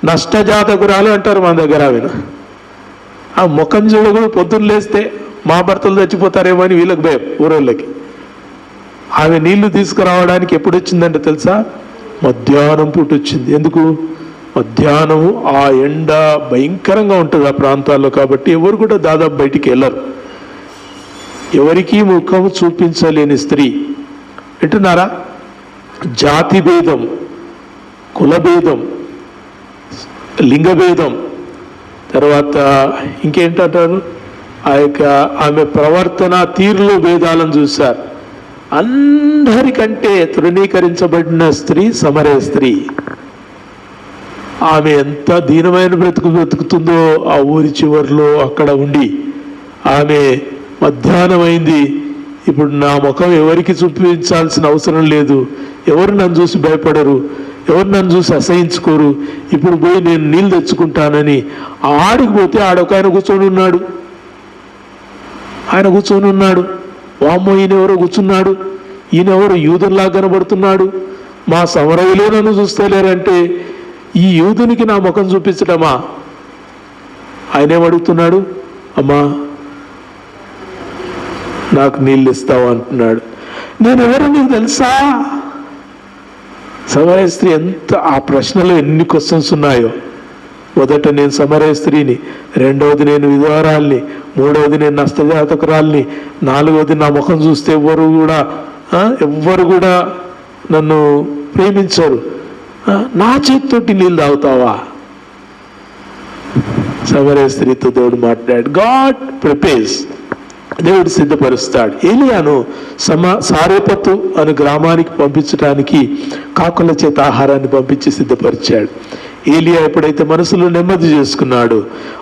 నష్టజాతకురాలు అంటారు మన దగ్గర ఆమెను. ఆ ముఖం చూడకుండా పొద్దున్న లేస్తే మా భర్తలు చచ్చిపోతారేమో అని వీళ్ళకి భయం, ఊరోళ్ళకి. ఆమె నీళ్లు తీసుకురావడానికి ఎప్పుడు వచ్చిందంటే తెలుసా? మధ్యాహ్నం పూట వచ్చింది. ఎందుకు? మధ్యాహ్నము ఆ ఎండ భయంకరంగా ఉంటుంది ఆ ప్రాంతాల్లో. కాబట్టి ఎవరు కూడా దాదాపు బయటికి వెళ్ళరు. ఎవరికీ ముఖం చూపించలేని స్త్రీ. వింటున్నారా? జాతి భేదం, కులభేదం, లింగభేదం, తర్వాత ఇంకేంటంటారు, ఆ యొక్క ఆమె ప్రవర్తన తీరులో భేదాలను చూశారు. అందరికంటే తృణీకరించబడిన స్త్రీ సమరయ స్త్రీ. ఆమె ఎంత దీనమైన బ్రతుకుతుందో ఆ ఊరి చివరిలో అక్కడ ఉండి. ఆమె మధ్యాహ్నం అయింది, ఇప్పుడు నా ముఖం ఎవరికి చూపించాల్సిన అవసరం లేదు, ఎవరు నన్ను చూసి భయపడరు, ఎవరు నన్ను చూసి అసహించుకోరు, ఇప్పుడు పోయి నేను నీళ్ళు తెచ్చుకుంటానని ఆడికి పోతే ఆడొక ఆయన కూర్చొని ఉన్నాడు. ఆయన కూర్చొని ఉన్నాడు. వామ్మో, ఈయనెవరో కూర్చున్నాడు, ఈయనెవరో యూదునిలా కనబడుతున్నాడు, మా సమరయులే నన్ను చూస్తలేరంటే ఈ యూదునికి నా ముఖం చూపించడమా? ఆయన ఏమడుగుతున్నాడు? అమ్మా నాకు నీళ్ళు ఇస్తావా అంటున్నాడు. నేను ఎవరో నీకు తెలుసా? సమరయ స్త్రీ ఎంత, ఆ ప్రశ్నలో ఎన్ని క్వశ్చన్స్ ఉన్నాయో. మొదట నేను సమరయ స్త్రీని, రెండవది నేను విధవరాల్ని, మూడవది నేను నష్టజాతకురాల్ని, నాలుగవది నా ముఖం చూస్తే ఎవ్వరు కూడా నన్ను ప్రేమించరు, నా చేతితోటి నీళ్ళు తాగుతావా? సమరయ స్త్రీతో దేవుడు మాట్లాడు. గాడ్ ప్రిపేర్స్ దేవుడు సిద్ధపరుస్తాడు. ఏలియాను సారేపతు అను గ్రామానికి పంపించడానికి కాకుల చేత ఆహారాన్ని పంపించి సిద్ధపరిచాడు. ఏలియా ఎప్పుడైతే మనసులో నెమ్మది చేసుకున్నాడు,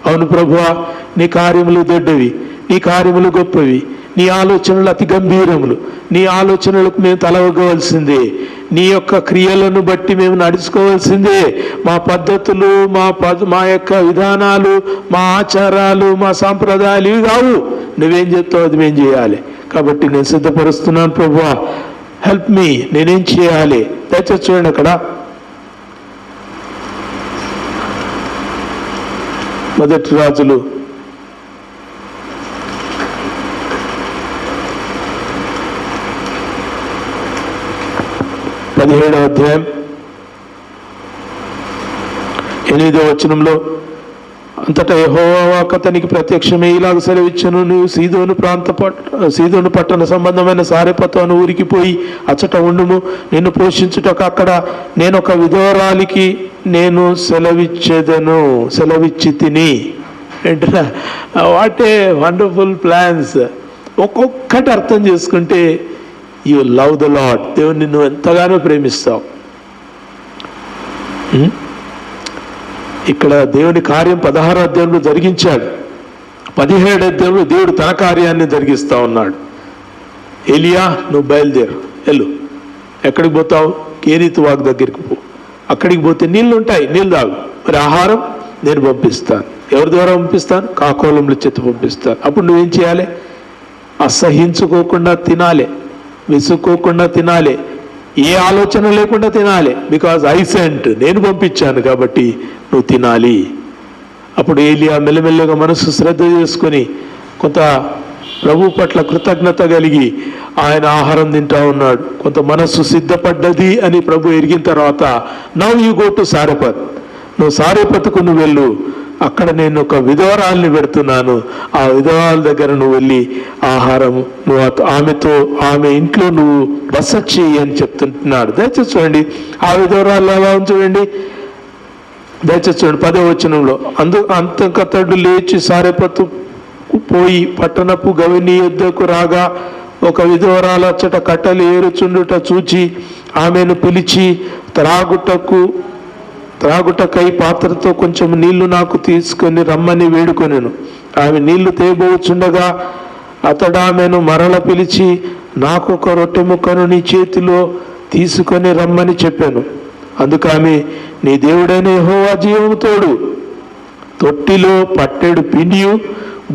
అవును ప్రభువా, నీ కార్యములు దొడ్డవి, నీ కార్యములు గొప్పవి, నీ ఆలోచనలు అతి గంభీరములు, నీ ఆలోచనలకు మేము తలవగవలసిందే, నీ యొక్క క్రియలను బట్టి మేము నడుచుకోవాల్సిందే, మా పద్ధతులు, మా యొక్క విధానాలు, మా ఆచారాలు, మా సాంప్రదాయాలు ఇవి కావు, నువ్వేం చెప్తావు అది మేము చేయాలి. కాబట్టి నేను సిద్ధపరుస్తున్నాను ప్రభువా, హెల్ప్ మీ, నేనేం చేయాలి? దయచేసి చూడండి, అక్కడ మొదటి రాజులు 17వ అధ్యాయం 8వ వచనంలో, అంతటా యెహోవా వాక్కు అతనికి ప్రత్యక్షమై ఇలాగ సెలవిచ్చెను, నువ్వు సీదోను పట్టణ సంబంధమైన సారెపతు అను ఊరికి పోయి అచ్చట ఉండుము, నిన్ను పోషించుటకు అక్కడ నేను ఒక విధవరాలికి నేను సెలవిచ్చి తిని. ఏంటన్నా, వాట్ ఏ వండర్ఫుల్ ప్లాన్స్. ఒక్కొక్కటి అర్థం చేసుకుంటే యు లవ్ ద లార్డ్, దేవుని నిన్ను ఎంతగానో ప్రేమిస్తావు. ఇక్కడ దేవుని కార్యం 16వ అధ్యాయంలో జరిగించాడు, 17వ అధ్యాయంలో దేవుడు తన కార్యాన్ని జరిగిస్తా ఉన్నాడు. ఏలియా, నువ్వు బయలుదేరు, వెళ్ళు. ఎక్కడికి పోతావు? కేరీతు వాగు దగ్గరికి పో. అక్కడికి పోతే నీళ్ళు ఉంటాయి, నీళ్ళు తాగు. మరి ఆహారం నేను పంపిస్తాను. ఎవరి ద్వారా పంపిస్తాను? కాకోలంలో చేత పంపిస్తాను. అప్పుడు నువ్వేం చేయాలి? అసహించుకోకుండా తినాలి, విసుక్కోకుండా తినాలి, ఏ ఆలోచన లేకుండా తినాలి. బికాజ్ ఐ సెంట్, నేను పంపించాను కాబట్టి నువ్వు తినాలి. అప్పుడు ఏలియా మెల్లమెల్లగా మనసు శ్రద్ధ చేసుకొని కొంత ప్రభు పట్ల కృతజ్ఞత కలిగి ఆయన ఆహారం తింటా ఉన్నాడు. కొంత మనస్సు సిద్ధపడ్డది అని ప్రభు ఎరిగిన తర్వాత, నవ్ యు గో టు సారెపత్, నువ్వు సారెపత్కు నువ్వు వెళ్ళు, అక్కడ నేను ఒక విధవరాల్ని పెడుతున్నాను, ఆ విధవరాల దగ్గర నువ్వు వెళ్ళి ఆహారం నువ్వు ఆమెతో ఆమె ఇంట్లో నువ్వు బస చెయ్యి అని చెప్తుంటున్నాడు. దయచేసి చూడండి, ఆ విధవరాలు ఎలా చూడండి, దయచేసి చూడండి 10వ వచనంలో, అంతకతడు లేచి సారెపతు పోయి పట్టణపు గవిని యుద్ధకు రాగా ఒక విధవరాలు అచ్చట కట్టెలు ఏరుచుండుట చూచి ఆమెను పిలిచి త్రాగుటకై పాత్రతో కొంచెం నీళ్లు నాకు తీసుకొని రమ్మని వేడుకొనెను. ఆమె నీళ్లు తేబోచుండగా అతడు ఆమెను మరల పిలిచి, నాకు ఒక రొట్టె ముక్కను నీ చేతిలో తీసుకొని రమ్మని చెప్పాను. అందుకు ఆమె, నీ దేవుడైన యెహోవా జీవము తోడు, తొట్టిలో పట్టెడు పిండియు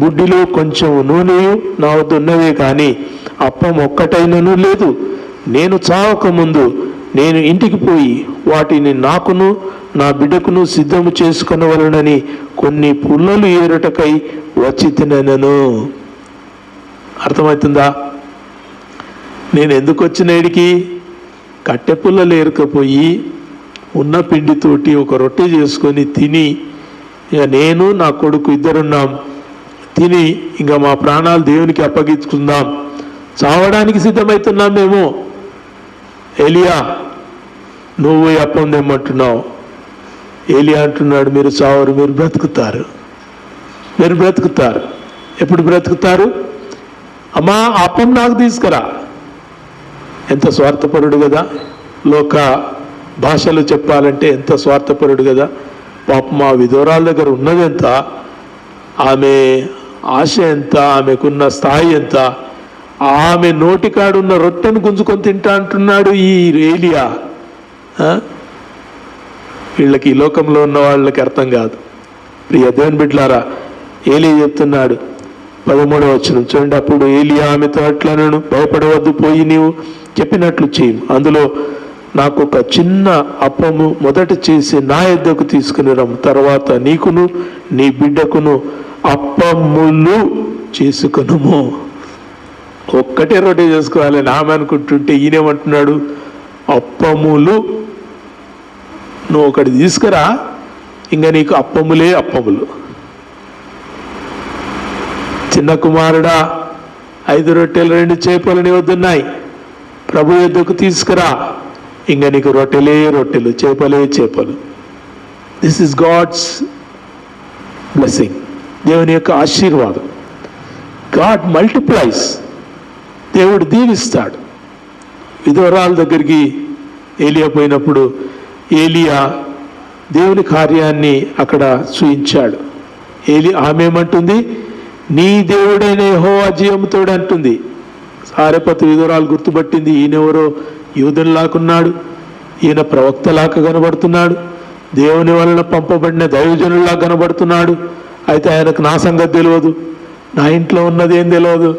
బుడ్డిలో కొంచెం నూనెయు నా వద్ద ఉన్నవే కానీ అప్పం ఒక్కటైనను లేదు. నేను చావక ముందు నేను ఇంటికి పోయి వాటిని నాకును నా బిడ్డకును సిద్ధము చేసుకొనవలనని కొన్ని పుల్లలు ఏరుటకై వచ్చి తినను. అర్థమవుతుందా? నేను ఎందుకు వచ్చిన ఇడికి? కట్టె పుల్లలు ఏరుకపోయి ఉన్న పిండితోటి ఒక రొట్టె చేసుకొని తిని, ఇక నేను నా కొడుకు ఇద్దరున్నాం, తిని ఇంకా మా ప్రాణాలు దేవునికి అప్పగించుకుందాం, చావడానికి సిద్ధమవుతున్నాం మేము. ఏలియా, నువ్వు అప్పం తెమ్మంటున్నావు. ఏలియా అంటున్నాడు, మీరు చావరు, మీరు బ్రతుకుతారు. ఎప్పుడు బ్రతుకుతారు? అమ్మా అప్పం నాకు తీసుకురా. ఎంత స్వార్థపరుడు కదా! లోక భాషలో చెప్పాలంటే ఎంత స్వార్థపరుడు కదా! పాపం మా విధవరాల దగ్గర ఉన్నది ఎంత, ఆమె ఆశ ఎంత, ఆమెకున్న స్థాయి ఎంత, ఆమె నోటికాడున్న రొట్టెను గుంజుకొని తింటా అంటున్నాడు ఈ ఏలియా. వీళ్ళకి ఈ లోకంలో ఉన్న వాళ్ళకి అర్థం కాదు. ప్రియ దేవుని బిడ్డలారా, ఏలియా చెప్తున్నాడు 13వ వచనం చూడండి. అప్పుడు ఏలియా ఆమెతో అట్లనను, భయపడవద్దు, పోయి నీవు చెప్పినట్లు చేయి. అందులో నాకు ఒక చిన్న అప్పము మొదట చేసి నా యొద్దకు తీసుకుని రమ్ము, తర్వాత నీకును నీ బిడ్డకును అప్పములు చేసుకునుము. ఒక్కటే రొట్టె చేసుకోవాలని ఆమె అనుకుంటుంటే ఈయనేమంటున్నాడు, అప్పములు. నువ్వు ఒకటి తీసుకురా, ఇంకా నీకు అప్పములే అప్పములు. చిన్న కుమారుడా, 5 రొట్టెలు 2 చేపలు నీ వద్దున్నాయి, ప్రభు యొద్దకు తీసుకురా, ఇంకా నీకు రొట్టెలే రొట్టెలు, చేపలే చేపలు. దిస్ ఇస్ గాడ్స్ బ్లెస్సింగ్, దేవుని యొక్క ఆశీర్వాదం. God multiplies. దేవుడు దీవిస్తాడు. విధవరాల దగ్గరికి ఏలియా పోయినప్పుడు ఏలియా దేవుని కార్యాన్ని అక్కడ చూయించాడు. ఆమె ఏమంటుంది? నీ దేవుడైన యెహోవా జీవముతోడు అంటుంది. సారెపతు విధవరాలు గుర్తుపట్టింది, ఈయనెవరో యూదునిలాకున్నాడు, ఈయన ప్రవక్తలాగా కనబడుతున్నాడు, దేవుని వలన పంపబడిన దైవజనుల్లా కనబడుతున్నాడు. అయితే ఆయనకు నా సంగతి తెలియదు, నా ఇంట్లో ఉన్నది ఏం తెలియదు,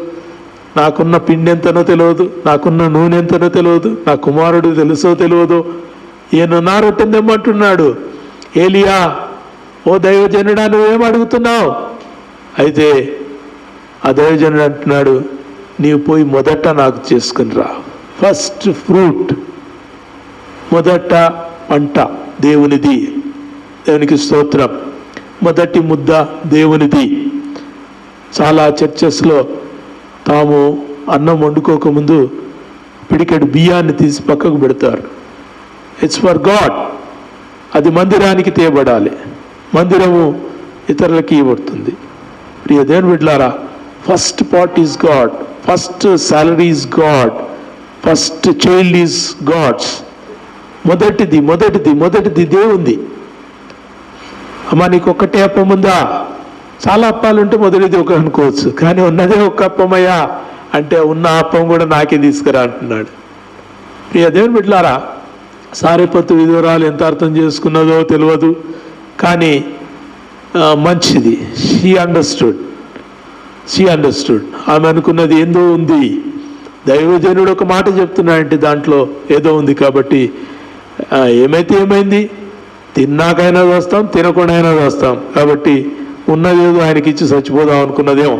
నాకున్న పిండి ఎంతనో తెలియదు, నాకున్న నూనె ఎంతనో తెలియదు, నా కుమారుడు తెలుసో తెలియదు, ఈయన నా రొట్టెని తెమ్మంటున్నాడు. ఏలియా, ఓ దైవజనుడా, నువ్వేం అడుగుతున్నావు? అయితే ఆ దైవజనుడు అంటున్నాడు, నీవు పోయి మొదట నాకు చేసుకుని రా. ఫస్ట్ ఫ్రూట్, మొదట పంట దేవునిది. దేవునికి స్తోత్రం. మొదటి ముద్ద దేవునిది. చాలా చర్చెస్లో తాము అన్నం వండుకోకముందు పిడికెడు బియ్యాన్ని తీసి పక్కకు పెడతారు. It's for God. అది మందిరానికి తేబడాలి, మందిరము ఇతరులకి ఇవ్వబడుతుంది. ప్రియ దేవుని బిడ్డలారా, first part is God, first salary is God, first child is God's. మొదటిది దేవుంది. అమ్మా, నీకు ఒక్కటే అప్పం ఉందా? చాలా అప్పాలుంటే మొదటిది ఒక అనుకోవచ్చు, కానీ ఉన్నదే ఒక్క అప్పమయ్యా అంటే ఉన్న అప్పం కూడా నాకే తీసుకురా అంటున్నాడు. ప్రియ దేవుని బిడ్డలారా, సారెపతు విధవరాలు ఎంత అర్థం చేసుకున్నదో తెలియదు, కానీ మంచిది. She understood. ఆమె అనుకున్నది ఏందో ఉంది. దైవజనుడు ఒక మాట చెప్తున్నాడంటే దాంట్లో ఏదో ఉంది. కాబట్టి ఏమైతే ఏమైంది, తిన్నాకైనా వస్తాం, తినకుండా అయినా వస్తాం, కాబట్టి ఉన్నదేదో ఆయనకి ఇచ్చి చచ్చిపోదాం అనుకున్నదేమో.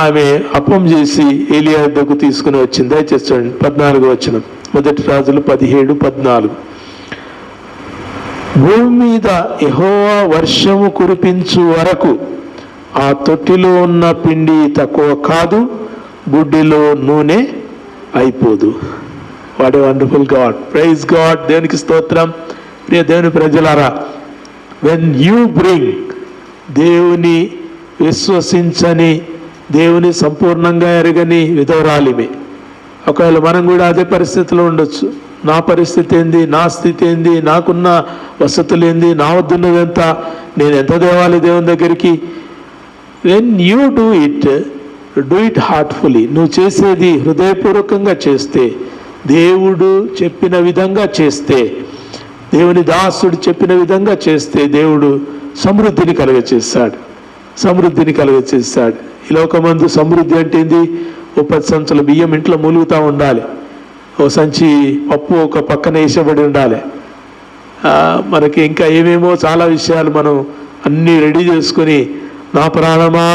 ఆమె అప్పం చేసి ఏలియా వద్దకు తీసుకుని వచ్చింది. దయచేసి చూడండి 14వ వచనం, మొదటి రాజులు 17:14. భూమి మీద యెహోవా వర్షము కురిపించు వరకు ఆ తొట్టిలో ఉన్న పిండి తక్కువ కాదు, బుడ్డిలో నూనె అయిపోదు. What a wonderful God. Praise God. దేవునికి స్తోత్రం. ప్రియ దేవుని ప్రజలారా, వెన్ యూ బ్రింగ్, దేవుని విశ్వసించని, దేవుని సంపూర్ణంగా ఎరగని విధవరాలిమే. ఒకవేళ మనం కూడా అదే పరిస్థితిలో ఉండొచ్చు. నా పరిస్థితి ఏంది, నా స్థితి ఏంది, నాకున్న వసతులు ఏంది, నా వద్దున్నదంతా, నేను ఎంత దేవాలి దేవుని దగ్గరికి. When you do it heartfully. నువ్వు చేసేది హృదయపూర్వకంగా చేస్తే, దేవుడు చెప్పిన విధంగా చేస్తే, దేవుని దాసుడు చెప్పిన విధంగా చేస్తే, దేవుడు సమృద్ధిని కలుగచేస్తాడు. ఈ లోకమందు సమృద్ధి అంటే ఏంది? ఓ 10 సంచుల బియ్యం ఇంట్లో మూలుగుతూ ఉండాలి, ఓ సంచి పప్పు ఒక పక్కన వేసబడి ఉండాలి. మనకి ఇంకా ఏమేమో చాలా విషయాలు మనం అన్నీ రెడీ చేసుకొని, నా ప్రాణమా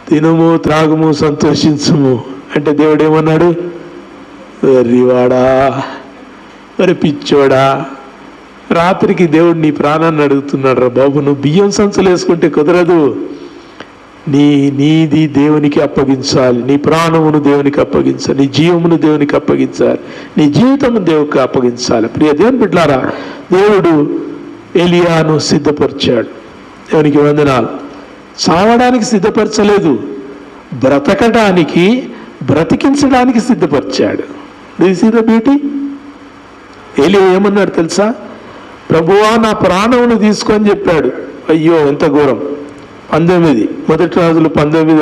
తినుము త్రాగుము సంతోషించుము అంటే దేవుడు ఏమన్నాడు? వెర్రివాడా, మరి పిచ్చోడా, రాత్రికి దేవుడు నీ ప్రాణాన్ని అడుగుతున్నాడు. రా బాబు, నువ్వు బియ్యం సంచులు వేసుకుంటే కుదరదు. నీది దేవునికి అప్పగించాలి, నీ ప్రాణమును దేవునికి అప్పగించాలి, నీ జీవమును దేవునికి అప్పగించాలి, నీ జీవితమును దేవునికి అప్పగించాలి. ప్రియ దేవుని బిడ్డలారా, దేవుడు ఏలియాను సిద్ధపరిచాడు. దేవునికి వందనాలు. చావడానికి సిద్ధపరచలేదు, బ్రతకడానికి, బ్రతికించడానికి సిద్ధపరిచాడు. This is the beauty. ఏలియా ఏమన్నాడు తెలుసా? ప్రభువా, నా ప్రాణమును తీసుకొని చెప్పాడు. అయ్యో, ఎంత ఘోరం. 19 మొదటి రాజులు 19వ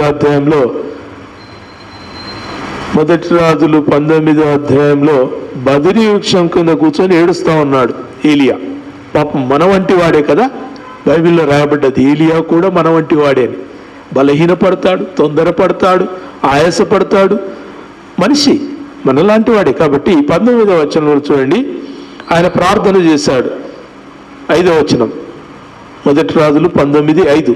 అధ్యాయంలో, బదిరి వృక్షం కింద కూర్చొని ఏడుస్తూ ఉన్నాడు ఏలియా. పాపం మన వంటి వాడే కదా, బైబిల్లో రాయబడ్డది. ఏలియా కూడా మన వంటి వాడే అని. బలహీనపడతాడు, తొందరపడతాడు, ఆయాసపడతాడు, మనిషి మనలాంటి వాడే. కాబట్టి 19వ వచనంలో చూడండి, ఆయన ప్రార్థన చేశాడు. 5వ వచనం, మొదటి రాజులు 19:5.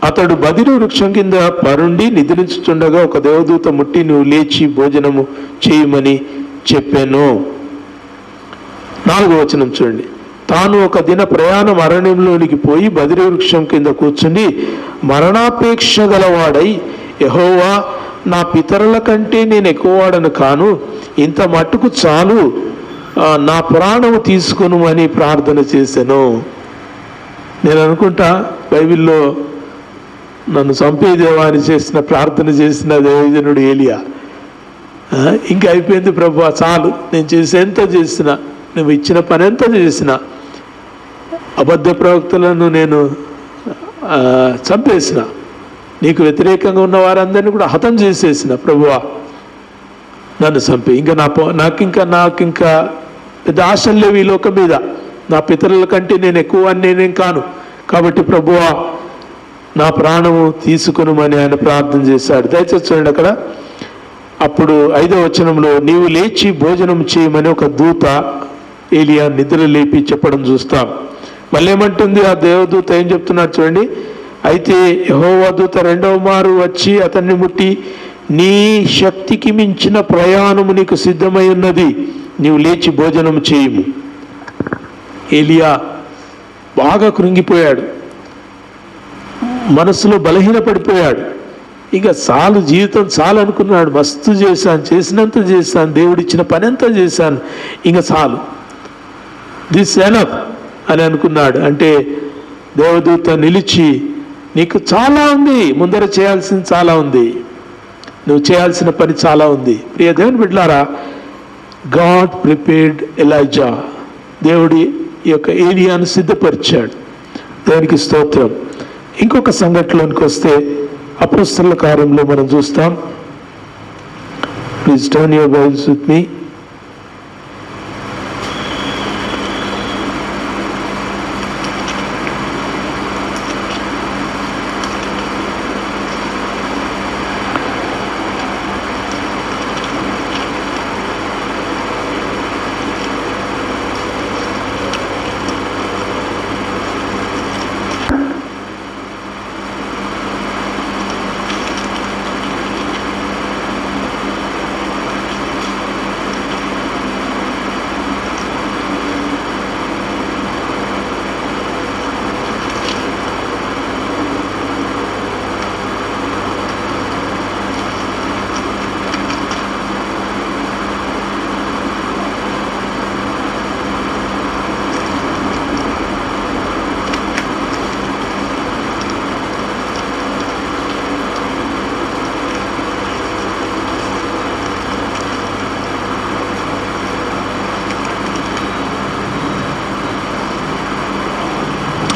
అతడు బదిరి వృక్షం కింద పరుండి నిద్రించుచుండగా ఒక దేవదూత ముట్టి, నువ్వు లేచి భోజనము చేయమని చెప్పాను. 4వ వచనం చూడండి, తాను ఒక దిన ప్రయాణం అరణ్యంలోనికి పోయి బదిరి వృక్షం కింద కూర్చుని మరణాపేక్ష గలవాడై, యెహోవా, నా పితరుల కంటే నేను ఎక్కువవాడను కాను, ఇంత మట్టుకు చాలు, నా ప్రాణము తీసుకొను అని ప్రార్థన చేశాను. నేను అనుకుంటా బైబిల్లో నన్ను చంపేదేవా అని చేసిన ప్రార్థన చేసిన దైవజనుడు ఏలియా. ఇంకా అయిపోయింది ప్రభువా, చాలు, నేను చేసేంత చేసిన, నువ్వు ఇచ్చిన పని ఎంత చేసిన, అబద్ధ ప్రవక్తలను నేను చంపేసిన, నీకు వ్యతిరేకంగా ఉన్న వారందరినీ కూడా హతం చేసేసిన, ప్రభువా నన్ను చంపి, ఇంకా నాకింకా పెద్ద ఆశలు లేవు ఈ లోకం మీద, నా పితరుల కంటే నేను ఎక్కువ అని నేనేం కాను, కాబట్టి ప్రభువా నా ప్రాణము తీసుకునుమని ఆయన ప్రార్థన చేశాడు. దయచేసి చూడండి అక్కడ. అప్పుడు 5వ వచనంలో, నీవు లేచి భోజనం చేయమని ఒక దూత ఏలియా నిద్ర లేపి చెప్పడం చూస్తాం. మళ్ళీ ఏమంటుంది ఆ దేవదూత, ఏం చెప్తున్నాడు చూడండి. అయితే యెహోవా దూత 2వ మారు వచ్చి అతన్ని ముట్టి, నీ శక్తికి మించిన ప్రయాణము నీకు సిద్ధమై ఉన్నది, నీవు లేచి భోజనం చేయము. ఏలియా బాగా కృంగిపోయాడు, మనసులో బలహీనపడిపోయాడు. ఇక చాలు, జీవితం చాలు అనుకున్నాడు. మస్తు చేశాను, చేసినంత చేశాను, దేవుడిచ్చిన పని అంతా చేశాను, ఇంకా చాలు, దిస్ ఎనఫ్ అని అనుకున్నాడు. అంటే దేవదూత నిలిచి, నీకు చాలా ఉంది, ముందర చేయాల్సింది చాలా ఉంది, నువ్వు చేయాల్సిన పని చాలా ఉంది. ప్రియ దేవుని బిడ్డలారా, గాడ్ ప్రిపేర్డ్ ఎలైజా, దేవుడి ఈ యొక్క ఏలియాను సిద్ధపరిచాడు. దేవునికి స్తోత్రం. ఇంకొక సంఘటనలోనికి వస్తే అపోస్తలుల కార్యంలో మనం చూస్తాం. Please turn your Bibles with me.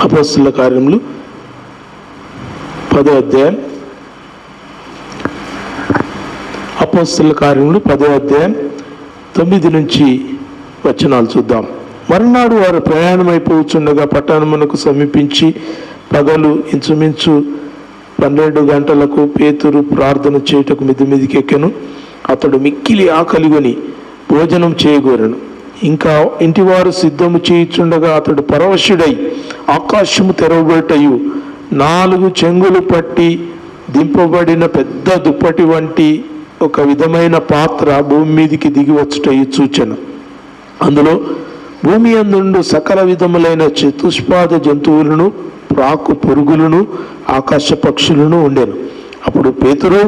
అపోస్తలుల కార్యములు 10వ అధ్యాయం. అపోస్తలుల కార్యములు 10వ అధ్యాయం 9 నుంచి వచనాలు చూద్దాం. మరునాడు వారు ప్రయాణమైపోవచ్చుండగా పట్టణమునకు సమీపించి పగలు ఇంచుమించు 12 గంటలకు పేతురు ప్రార్థన చేయుటకు మిద్ది మీదికి ఎక్కెను. అతడు మిక్కిలి ఆకలిగొని భోజనం చేయగోరెను. ఇంకా ఇంటివారు సిద్ధము చేయుచుండగా అతడు పరవశుడై ఆకాశము తెరవబడటయు 4 చెంగులు పట్టి దింపబడిన పెద్ద దుప్పటి వంటి ఒక విధమైన పాత్ర భూమి మీదికి దిగి వచ్చుటయు చూచెను. అందులో భూమి అందుండు సకల విధములైన చతుష్పాద జంతువులను, ప్రాకు పురుగులను, ఆకాశ పక్షులను ఉండెను. అప్పుడు పేతురు,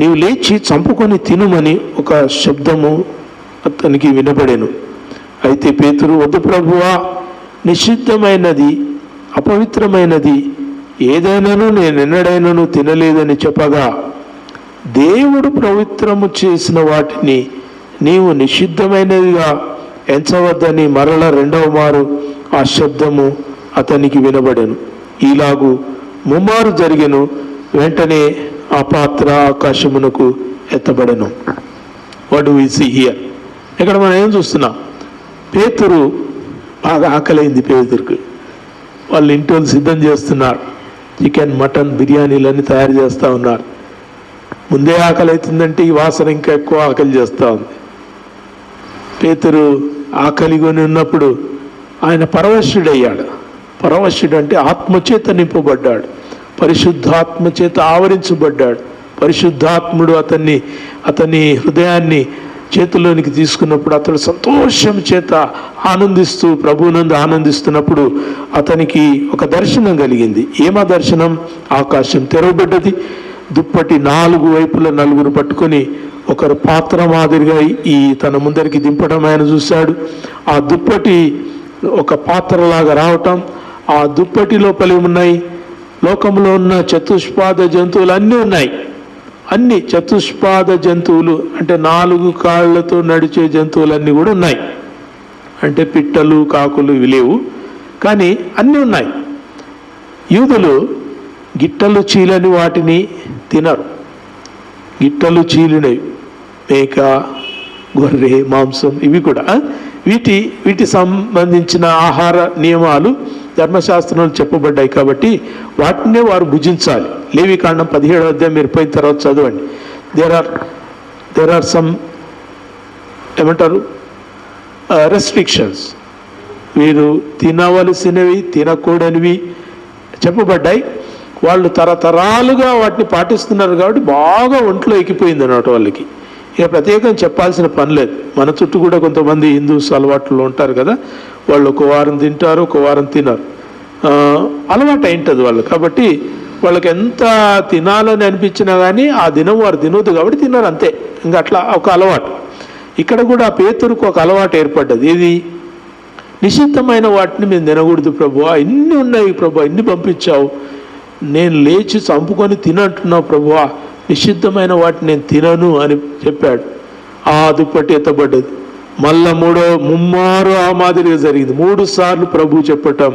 నీవు లేచి చంపుకొని తినుమని ఒక శబ్దము అతనికి వినబడెను. అయితే పేతురు, వద్దు ప్రభువా, నిషిద్ధమైనది, అపవిత్రమైనది ఏదైనాను నేనెన్నడైనాను తినలేదని చెప్పగా, దేవుడు పవిత్రము చేసిన వాటిని నీవు నిషిద్ధమైనదిగా ఎంచవద్దని మరల 2వ మారు ఆ శబ్దము అతనికి వినబడెను. ఈలాగు 3 మారు జరిగెను. వెంటనే ఆ పాత్ర ఆకాశమునకు ఎత్తబడెను. What do we see here? ఇక్కడ మనం ఏం చూస్తున్నాం? పేతురు బాగా ఆకలైంది. పేతురుకు వాళ్ళు ఇంట్లో సిద్ధం చేస్తున్నారు, చికెన్, మటన్, బిర్యానీలన్నీ తయారు చేస్తూ ఉన్నారు. ముందే ఆకలి అవుతుందంటే ఈ వాసన ఇంకా ఎక్కువ ఆకలి చేస్తూ ఉంది. పేతురు ఆకలిగొని ఉన్నప్పుడు ఆయన పరవశుడయ్యాడు. పరవశుడు అంటే ఆత్మచేత నింపబడ్డాడు, పరిశుద్ధాత్మచేత ఆవరించబడ్డాడు. పరిశుద్ధాత్ముడు అతని హృదయాన్ని చేతిలోనికి తీసుకున్నప్పుడు అతడు సంతోషం చేత ఆనందిస్తూ ప్రభువునందు ఆనందిస్తున్నప్పుడు అతనికి ఒక దర్శనం కలిగింది. ఏమా దర్శనం? ఆకాశం తెరవబడ్డది. దుప్పటి 4 వైపుల 4 పట్టుకొని ఒకరు పాత్ర మాదిరిగా తన ముందరికి దింపడం ఆయన చూశాడు. ఆ దుప్పటి ఒక పాత్రలాగా రావటం, ఆ దుప్పటి లోపల ఏమున్నాయి? లోకంలో ఉన్న చతుష్పాద జంతువులు అన్నీ ఉన్నాయి. అన్ని చతుష్పాద జంతువులు అంటే 4 కాళ్ళతో నడిచే జంతువులన్నీ కూడా ఉన్నాయి. అంటే పిట్టలు, కాకులు ఇవి లేవు, కానీ అన్నీ ఉన్నాయి. యూదులు గిట్టలు చీలని వాటిని తినరు. గిట్టలు చీలినవి మేక, గొర్రె మాంసం ఇవి కూడా వీటి సంబంధించిన ఆహార నియమాలు ధర్మశాస్త్రంలో చెప్పబడ్డాయి కాబట్టి వాటినే వారు భుజించాలి. లేవికాండం 17వ అధ్యాయం మీరు పోయిన తర్వాత చదవండి. దేర్ ఆర్ సమ్ ఏమంటారు రెస్ట్రిక్షన్స్. వీరు తినవలసినవి తినకూడనివి చెప్పబడ్డాయి. వాళ్ళు తరతరాలుగా వాటిని పాటిస్తున్నారు కాబట్టి బాగా ఒంట్లో ఎక్కిపోయింది అన్నమాట వాళ్ళకి. ఇక ప్రత్యేకంగా చెప్పాల్సిన పని లేదు. మన చుట్టూ కూడా కొంతమంది హిందూస్ అలవాట్లు ఉంటారు కదా, వాళ్ళు ఒక వారం తింటారు, ఒక వారం తినరు. అలవాటు అయింటుంది వాళ్ళు. కాబట్టి వాళ్ళకి ఎంత తినాలని అనిపించినా కానీ ఆ దినం వారు తినవద్దు కాబట్టి తిన్నారు అంతే. ఇంకా అట్లా ఒక అలవాటు. ఇక్కడ కూడా పేతురుకు ఒక అలవాటు ఏర్పడ్డది. ఇది నిషిద్ధమైన వాటిని మేము తినకూడదు ప్రభువా, ఇన్ని ఉన్నాయి ప్రభువా, ఇన్ని పంపించావు, నేను లేచి చంపుకొని తినంటున్నావు ప్రభువా, నిషిద్ధమైన వాటిని నేను తినను అని చెప్పాడు. ఆ దుప్పటి ఎత్తబడ్డది. మళ్ళా ముమ్మారు ఆ మాదిరిగా జరిగింది. 3 సార్లు ప్రభు చెప్పటం,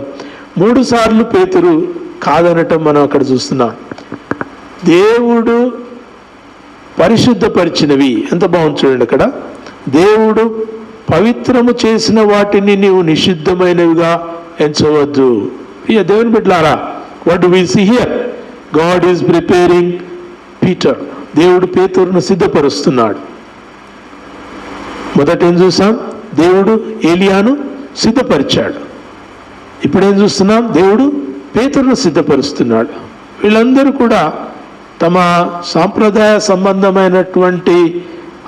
3 సార్లు పేతురు కాదనటం మనం అక్కడ చూస్తున్నాం. దేవుడు పరిశుద్ధపరిచినవి ఎంత బాగుంది చూడండి. అక్కడ దేవుడు పవిత్రము చేసిన వాటిని నీవు నిషిద్ధమైనవిగా ఎంచవద్దు. ఇక దేవుని బిడ్డలారా, what do we see here? God is preparing Peter. దేవుడు పేతురును సిద్ధపరుస్తున్నాడు. మొదట ఏం చూసాం? దేవుడు ఏలియాను సిద్ధపరిచాడు. ఇప్పుడేం చూస్తున్నాం? దేవుడు పేతురును సిద్ధపరుస్తున్నాడు. వీళ్ళందరూ కూడా తమ సాంప్రదాయ సంబంధమైనటువంటి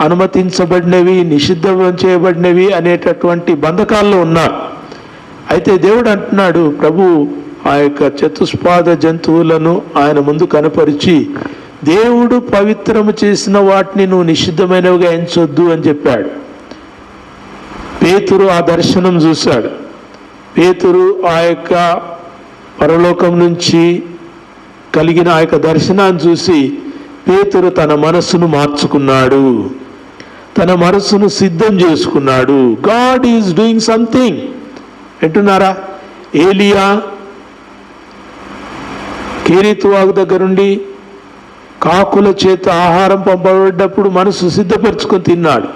అనుమతించబడినవి, నిషిద్ధం చేయబడినవి అనేటటువంటి బంధకాల్లో ఉన్నారు. అయితే దేవుడు అంటున్నాడు, ప్రభు ఆ యొక్క చతుష్పాద జంతువులను ఆయన ముందు కనపరిచి దేవుడు పవిత్రము చేసిన వాటిని నువ్వు నిషిద్ధమైనవిగా ఎంచొద్దు అని చెప్పాడు. పేతురు ఆ దర్శనం చూశాడు. పేతురు ఆ యొక్క పరలోకం నుంచి కలిగిన ఆ యొక్క దర్శనాన్ని చూసి పేతురు తన మనస్సును మార్చుకున్నాడు, తన మనస్సును సిద్ధం చేసుకున్నాడు. గాడ్ ఈజ్ డూయింగ్ సంథింగ్ అంటున్నారా? ఏలియా కేరీతు వాగు దగ్గరుండి కాకుల చేత ఆహారం పంపబడ్డప్పుడు మనసు సిద్ధపరచుకొని తిన్నాడు.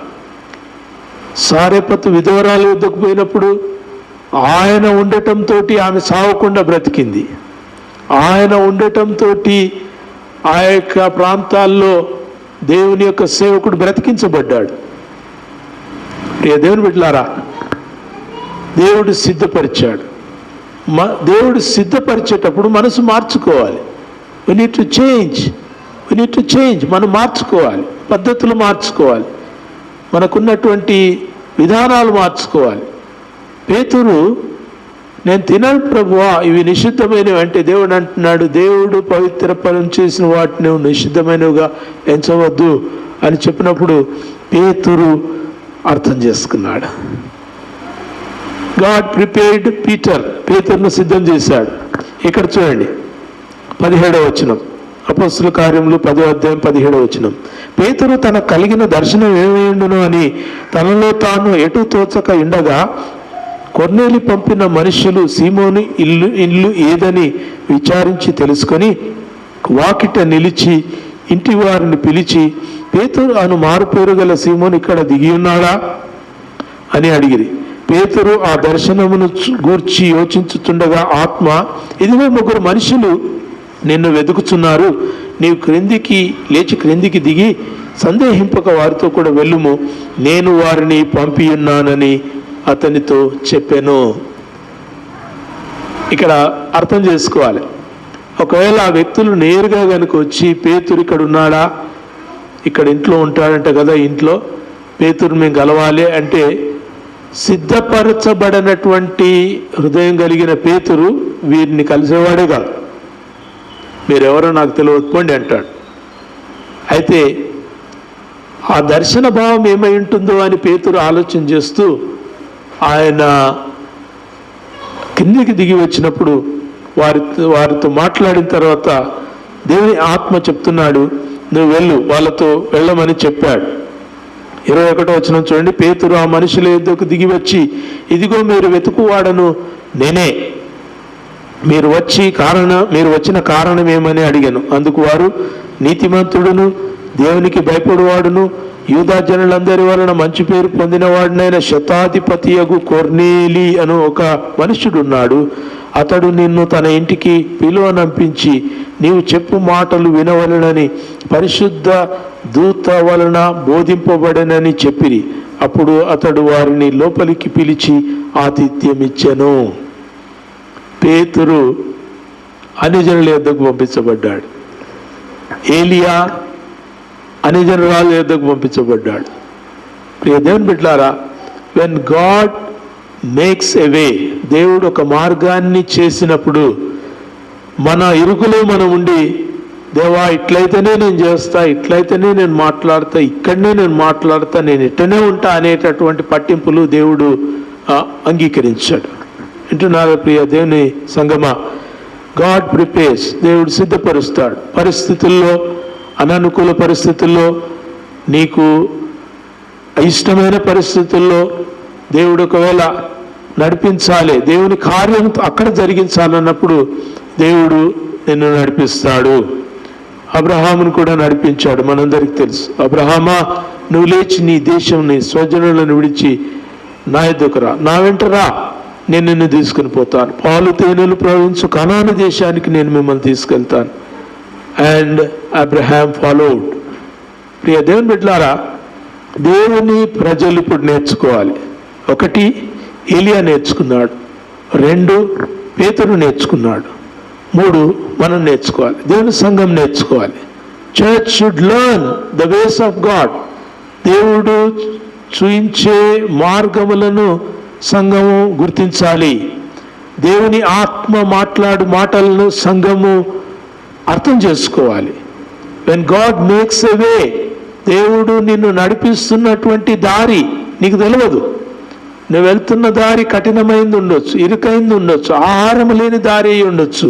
సారెపతు విధవరాల వద్దకు పోయినప్పుడు ఆయన ఉండటంతో ఆమె సావకుండా బ్రతికింది. ఆయన ఉండటంతో ఆ యొక్క ప్రాంతాల్లో దేవుని యొక్క సేవకుడు బ్రతికించబడ్డాడు. దేవుని బిడ్డలారా, దేవుడు సిద్ధపరిచాడు. దేవుడు సిద్ధపరిచేటప్పుడు మనసు మార్చుకోవాలి. we need to change. మనం మార్చుకోవాలి, పద్ధతులు మార్చుకోవాలి, మనకున్నటువంటి విధానాలు మార్చుకోవాలి. పేతురు నేను తినను ప్రభువా, ఇవి నిషిద్ధమైనవి అంటే దేవుడు అంటున్నాడు, దేవుడు పవిత్రపరం చేసిన వాటిని నిషిద్ధమైనవిగా ఎంచవద్దు అని చెప్పినప్పుడు పేతురు అర్థం చేసుకున్నాడు. God prepared Peter. పేతురును సిద్ధం చేశాడు. ఇక్కడ చూడండి 17వ వచనం, అపొస్తలుల కార్యములు 10వ అధ్యాయం 17వ వచనం. పేతురు తన కలిగిన దర్శనం ఏమైండును అని తనలో తాను ఎటు తోచక ఉండగా కొర్నేలి పంపిన మనుష్యులు సీమోను ఇల్లు ఏదని విచారించి తెలుసుకొని వాకిట నిలిచి ఇంటి వారిని పిలిచి, పేతురు అను మారుపేరు గల సీమోను ఇక్కడ దిగి ఉన్నాడా అని అడిగిరి. పేతురు ఆ దర్శనమును గూర్చి యోచించుతుండగా ఆత్మ, ఇదిగో 3 మనుషులు నిన్ను వెతుకుచున్నారు, నీవు లేచి క్రిందికి దిగి సందేహింపక వారితో కూడా వెళ్ళుము, నేను వారిని పంపియున్నానని అతనితో చెప్పాను. ఇక్కడ అర్థం చేసుకోవాలి. ఒకవేళ ఆ వ్యక్తులు నేరుగా కనుక వచ్చి పేతురు ఇక్కడ ఉన్నాడా, ఇక్కడ ఇంట్లో ఉంటాడంట కదా, ఇంట్లో పేతురు మేము కలవాలి అంటే సిద్ధపరచబడినటువంటి హృదయం కలిగిన పేతురు వీరిని కలిసేవాడే కాదు. మీరెవరో నాకు తెలియదు పోండి అంటాడు. అయితే ఆ దర్శన భావం ఏమై ఉంటుందో అని పేతురు ఆలోచన చేస్తూ ఆయన కిందికి దిగి వచ్చినప్పుడు వారితో మాట్లాడిన తర్వాత దేవుని ఆత్మ చెప్తున్నాడు, నువ్వు వెళ్ళు, వాళ్ళతో వెళ్ళమని చెప్పాడు. 21వ వచనం చూడండి. పేతురు ఆ మనుషుల యొద్దకు దిగి వచ్చి, ఇదిగో మీరు వెతుకువాడను నేనే, మీరు వచ్చిన కారణం ఏమని అడిగాను. అందుకు వారు, నీతిమంతుడును దేవునికి భయపడువాడును యూదా జనులందరి వలన మంచి పేరు పొందినవాడినైన శతాధిపతియగు కొర్నేలి అను ఒక మనుషుడున్నాడు. అతడు నిన్ను తన ఇంటికి పిలువనంపించి నీవు చెప్పు మాటలు వినవలనని పరిశుద్ధ దూత వలన బోధింపబడనని చెప్పిరి. అప్పుడు అతడు వారిని లోపలికి పిలిచి ఆతిథ్యమిచ్చెను. పేతురు అన్యజనుల యొద్దకు పంపించబడ్డాడు. ఏలియా అన్యజనుల యొద్దకు పంపించబడ్డాడు. ప్రియ దేవుని బిడ్డలారా, వెన్ గాడ్ మేక్స్ ఎ వే, దేవుడు ఒక మార్గాన్ని చేసినప్పుడు మన ఇరుకులో మనం ఉండి, దేవా ఇట్లయితేనే నేను చేస్తా, ఇట్లయితేనే నేను మాట్లాడతా, ఇక్కడనే నేను మాట్లాడతా, నేను ఇట్టనే ఉంటా అనేటటువంటి పట్టింపులు దేవుడు అంగీకరించాడు. వింటున్నారా ప్రియ దేవుని సంగమా? గాడ్ ప్రిపేర్స్, దేవుడు సిద్ధపరుస్తాడు. పరిస్థితుల్లో, అననుకూల పరిస్థితుల్లో, నీకు ఇష్టమైన పరిస్థితుల్లో దేవుడు ఒకవేళ నడిపించాలి, దేవుని కార్యం అక్కడ జరిగించాలన్నప్పుడు దేవుడు నిన్ను నడిపిస్తాడు. అబ్రహామును కూడా నడిపించాడు. మనందరికి తెలుసు, అబ్రహామా నువ్వు లేచి నీ దేశం, నీ స్వజనులను విడిచి నా యొద్దకు రా, నా వెంట రా, నేను నిన్ను తీసుకుని పోతాను, పాలు తేనెలు ప్రవహించు కనాను దేశానికి నేను మిమ్మల్ని తీసుకెళ్తాను. And Abraham followed. ప్రియ దేవుని బిడ్డలారా, దేవుని ప్రజలు ఇప్పుడు నేర్చుకోవాలి. 1 ఏలియా నేర్చుకున్నాడు, 2 పేతురు నేర్చుకున్నాడు, 3 మనం నేర్చుకోవాలి. దేవుని సంఘం నేర్చుకోవాలి. Church should learn the ways of God. దేవుడు చూయించే మార్గములను సంఘము గుర్తించాలి. దేవుని ఆత్మ మాట్లాడు మాటలను సంఘము అర్థం చేసుకోవాలి. వెన్ గాడ్ మేక్స్ ఎ వే, దేవుడు నిన్ను నడిపిస్తున్నటువంటి దారి నీకు తెలియదు. నువ్వు వెళ్తున్న దారి కఠినమైంది ఉండొచ్చు, ఇరుకైంది ఉండొచ్చు, ఆహారం లేని దారి అయి ఉండొచ్చు,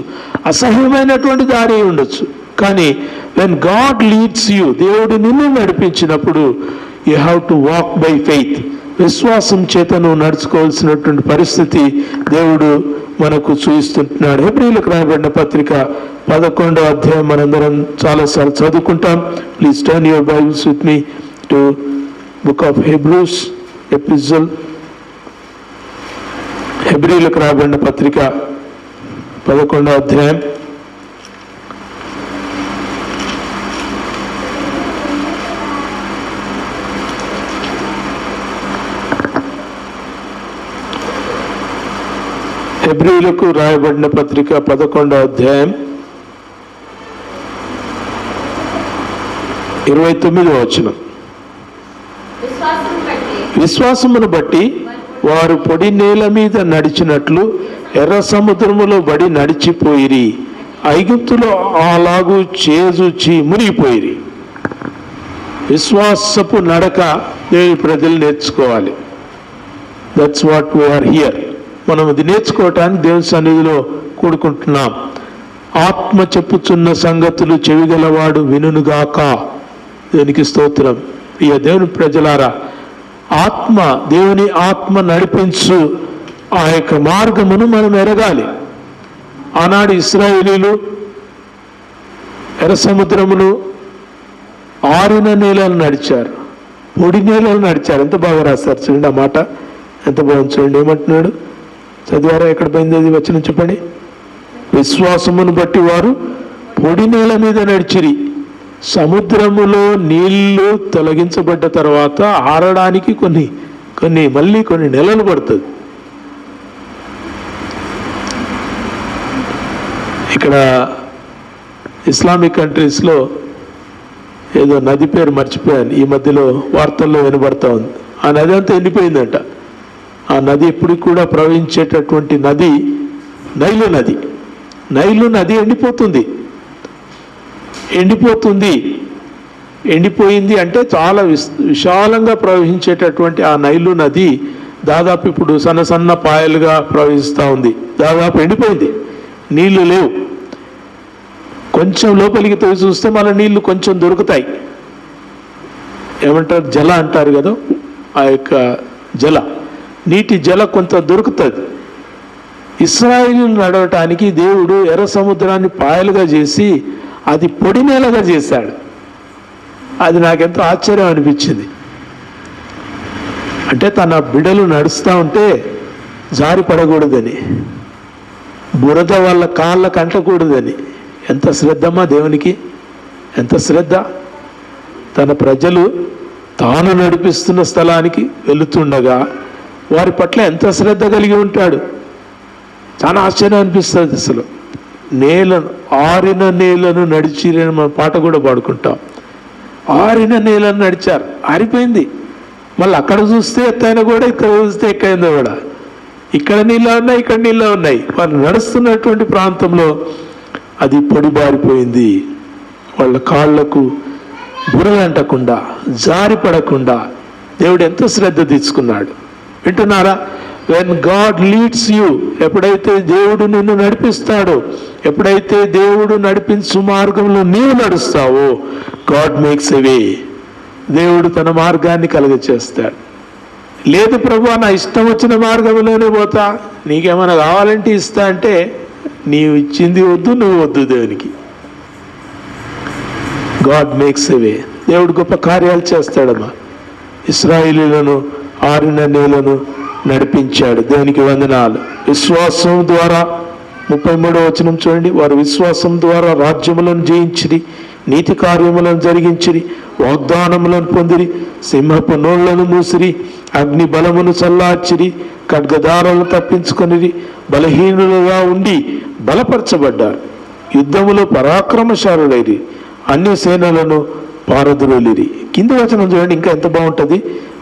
అసహ్యమైనటువంటి దారి అయి ఉండొచ్చు. కానీ వెన్ గాడ్ లీడ్స్ యూ, దేవుడు నిన్ను నడిపించినప్పుడు you have to walk by faith. విశ్వాసం చేత నువ్వు నడుచుకోవాల్సినటువంటి పరిస్థితి దేవుడు మనకు చూపిస్తుంటున్నాడు. హెబ్రీయులకు రాయబడిన పత్రిక 11వ అధ్యాయం మనందరం చాలాసార్లు చదువుకుంటాం. Please turn your Bibles with me to book of Hebrews episode. హెబ్రీయులకు రాయబడిన పత్రిక 11వ అధ్యాయం హెబ్రీయులకు రాయబడిన పత్రిక 11వ అధ్యాయం 29వ వచనం. విశ్వాసమును బట్టి వారు పొడి నేల మీద నడిచినట్లు ఎర్ర సముద్రములో బడి నడిచిపోయిరి, ఐగుప్తులో అలాగూ చేజుచి మునిగిపోయిరి. విశ్వాసపు నడక దేవుని ప్రజలు నేర్చుకోవాలి. That's what we are here. మనం ఇది నేర్చుకోవటానికి దేవుని సన్నిధిలో కూడుకుంటున్నాం. ఆత్మ చెప్పుచున్న సంగతులు చెవిగలవాడు వినుగాక. దేవునికి స్తోత్రం. ఇక దేవుని ప్రజలారా, ఆత్మ, దేవుని ఆత్మ నడిపించు ఆ యొక్క మార్గమును మనం ఎరగాలి. ఆనాడు ఇశ్రాయేలీలు ఎర్ర సముద్రమును ఆరిన నేలలు నడిచారు, పొడి నేలలు నడిచారు. ఎంత బాగా రాస్తారు చూడండి ఆ మాట, ఎంత బాగుంది చూడండి. ఏమంటున్నాడు? చదివారా? ఎక్కడ పోయింది అది వచ్చిన చెప్పండి. విశ్వాసమును బట్టి వారు పొడి నేల మీద నడిచిరి. సముద్రములో నీళ్లు తొలగించబడ్డ తర్వాత ఆరడానికి కొన్ని నెలలు పడుతుంది. ఇక్కడ ఇస్లామిక్ కంట్రీస్లో ఏదో నది పేరు మర్చిపోయాను, ఈ మధ్యలో వార్తల్లో వినబడతా ఉంది. ఆ నది అంతా ఎండిపోయిందంట. ఆ నది ఎప్పటికి కూడా ప్రవహించేటటువంటి నది నైలు నది. నైలు నది ఎండిపోయింది అంటే చాలా విశాలంగా ప్రవహించేటటువంటి ఆ నైలు నది దాదాపు ఇప్పుడు సన్న పాయలుగా ప్రవహిస్తూ ఉంది. దాదాపు ఎండిపోయింది. నీళ్లు లేవు. కొంచెం లోపలికి తోసి చూస్తే మళ్ళీ నీళ్లు కొంచెం దొరుకుతాయి. ఏమంటారు, జల అంటారు కదా, ఆ యొక్క నీటి జల కొంత దొరుకుతుంది. ఇశ్రాయేలు నడవటానికి దేవుడు ఎర్ర సముద్రాన్ని పాయలుగా చేసి అది పొడి నేలగా చేశాడు. అది నాకెంతో ఆశ్చర్యం అనిపించింది. అంటే తన బిడలు నడుస్తూ ఉంటే జారి పడకూడదని, బురద వాళ్ళ కాళ్ళకు అంటకూడదని. ఎంత శ్రద్ధమ్మా దేవునికి, ఎంత శ్రద్ధ! తన ప్రజలు తాను నడిపిస్తున్న స్థలానికి వెళుతుండగా వారి పట్ల ఎంత శ్రద్ధ కలిగి ఉంటాడు. చాలా ఆశ్చర్యం అనిపిస్తుంది. అసలు ఆరిన నేలను నడిచిరని మన పాట కూడా పాడుకుంటాం. ఆరిన నేలను నడిచారు, ఆరిపోయింది. మళ్ళీ అక్కడ చూస్తే ఎత్తైన కూడా, ఇక్కడ చూస్తే ఎక్కైందో కూడా. ఇక్కడ నీళ్ళ ఉన్నాయి, ఇక్కడ నీళ్ళ ఉన్నాయి. వాళ్ళు నడుస్తున్నటువంటి ప్రాంతంలో అది పొడిబారిపోయింది. వాళ్ళ కాళ్లకు బురదంటకుండా, జారి పడకుండా దేవుడు ఎంతో శ్రద్ధ తీసుకున్నాడు. వింటున్నారా? వెన్ గాడ్ లీడ్స్ యూ, ఎప్పుడైతే దేవుడు నిన్ను నడిపిస్తాడో, ఎప్పుడైతే దేవుడు నడిపించు మార్గంలో నీవు నడుస్తావో, గాడ్ మేక్స్ ఎ వే. దేవుడు తన మార్గాన్ని కలుగచేస్తాడు. లేదు ప్రభు, నా ఇష్టం వచ్చిన మార్గంలోనే పోతా, నీకేమైనా కావాలంటే ఇస్తా అంటే నీవు ఇచ్చింది వద్దు, నువ్వు వద్దు దేవునికి. గాడ్ మేక్స్ ఎ వే. దేవుడు గొప్ప కార్యాలు చేస్తాడమ్మా. ఇశ్రాయేలీయులను ఆరిన నేలను నడిపించాడు. దేవునికి వందనాలు. విశ్వాసం ద్వారా 33వ వచనం చూడండి. వారు విశ్వాసం ద్వారా రాజ్యములను జయించిరి, నీతి కార్యములను జరిగించిరి, వాగ్దానములను పొందిరి, సింహపు నోళ్లను మూసిరి, అగ్ని బలమును చల్లార్చిరి, ఖడ్గదారాలను తప్పించుకొనిరి, బలహీనులుగా ఉండి బలపరచబడ్డారు, యుద్ధములో పరాక్రమశాలులైరి, అన్య సేనలను పారద్రోలిరి. కింద వచనం చూడండి, ఇంకా ఎంత బాగుంటుంది.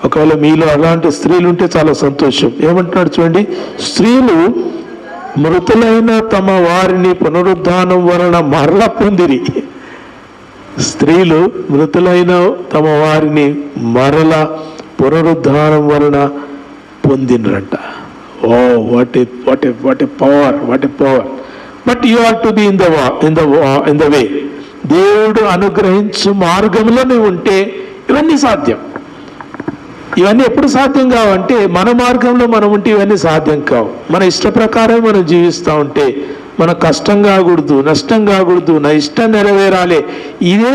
ఒకవేళ మీలో అలాంటి స్త్రీలు ఉంటే చాలా సంతోషం. ఏమంటున్నాడు చూడండి, స్త్రీలు మృతులైన తమ వారిని పునరుద్ధానం వలన మరల పొందిరి. స్త్రీలు మృతులైన తమ వారిని మరల పునరుద్ధానం వలన పొందినరంట. Oh what a power, what a power. But you are to be in the way. దేవుడు అనుగ్రహించు మార్గంలో నువ్వు ఉంటే ఇవన్నీ సాధ్యం. ఇవన్నీ ఎప్పుడు సాధ్యం కావంటే మన మార్గంలో మనం ఉంటే ఇవన్నీ సాధ్యం కావు. మన ఇష్ట ప్రకారం మనం జీవిస్తూ ఉంటే మన కష్టం కాకూడదు, నష్టం కాకూడదు, నా ఇష్టం నెరవేరాలి, ఇదే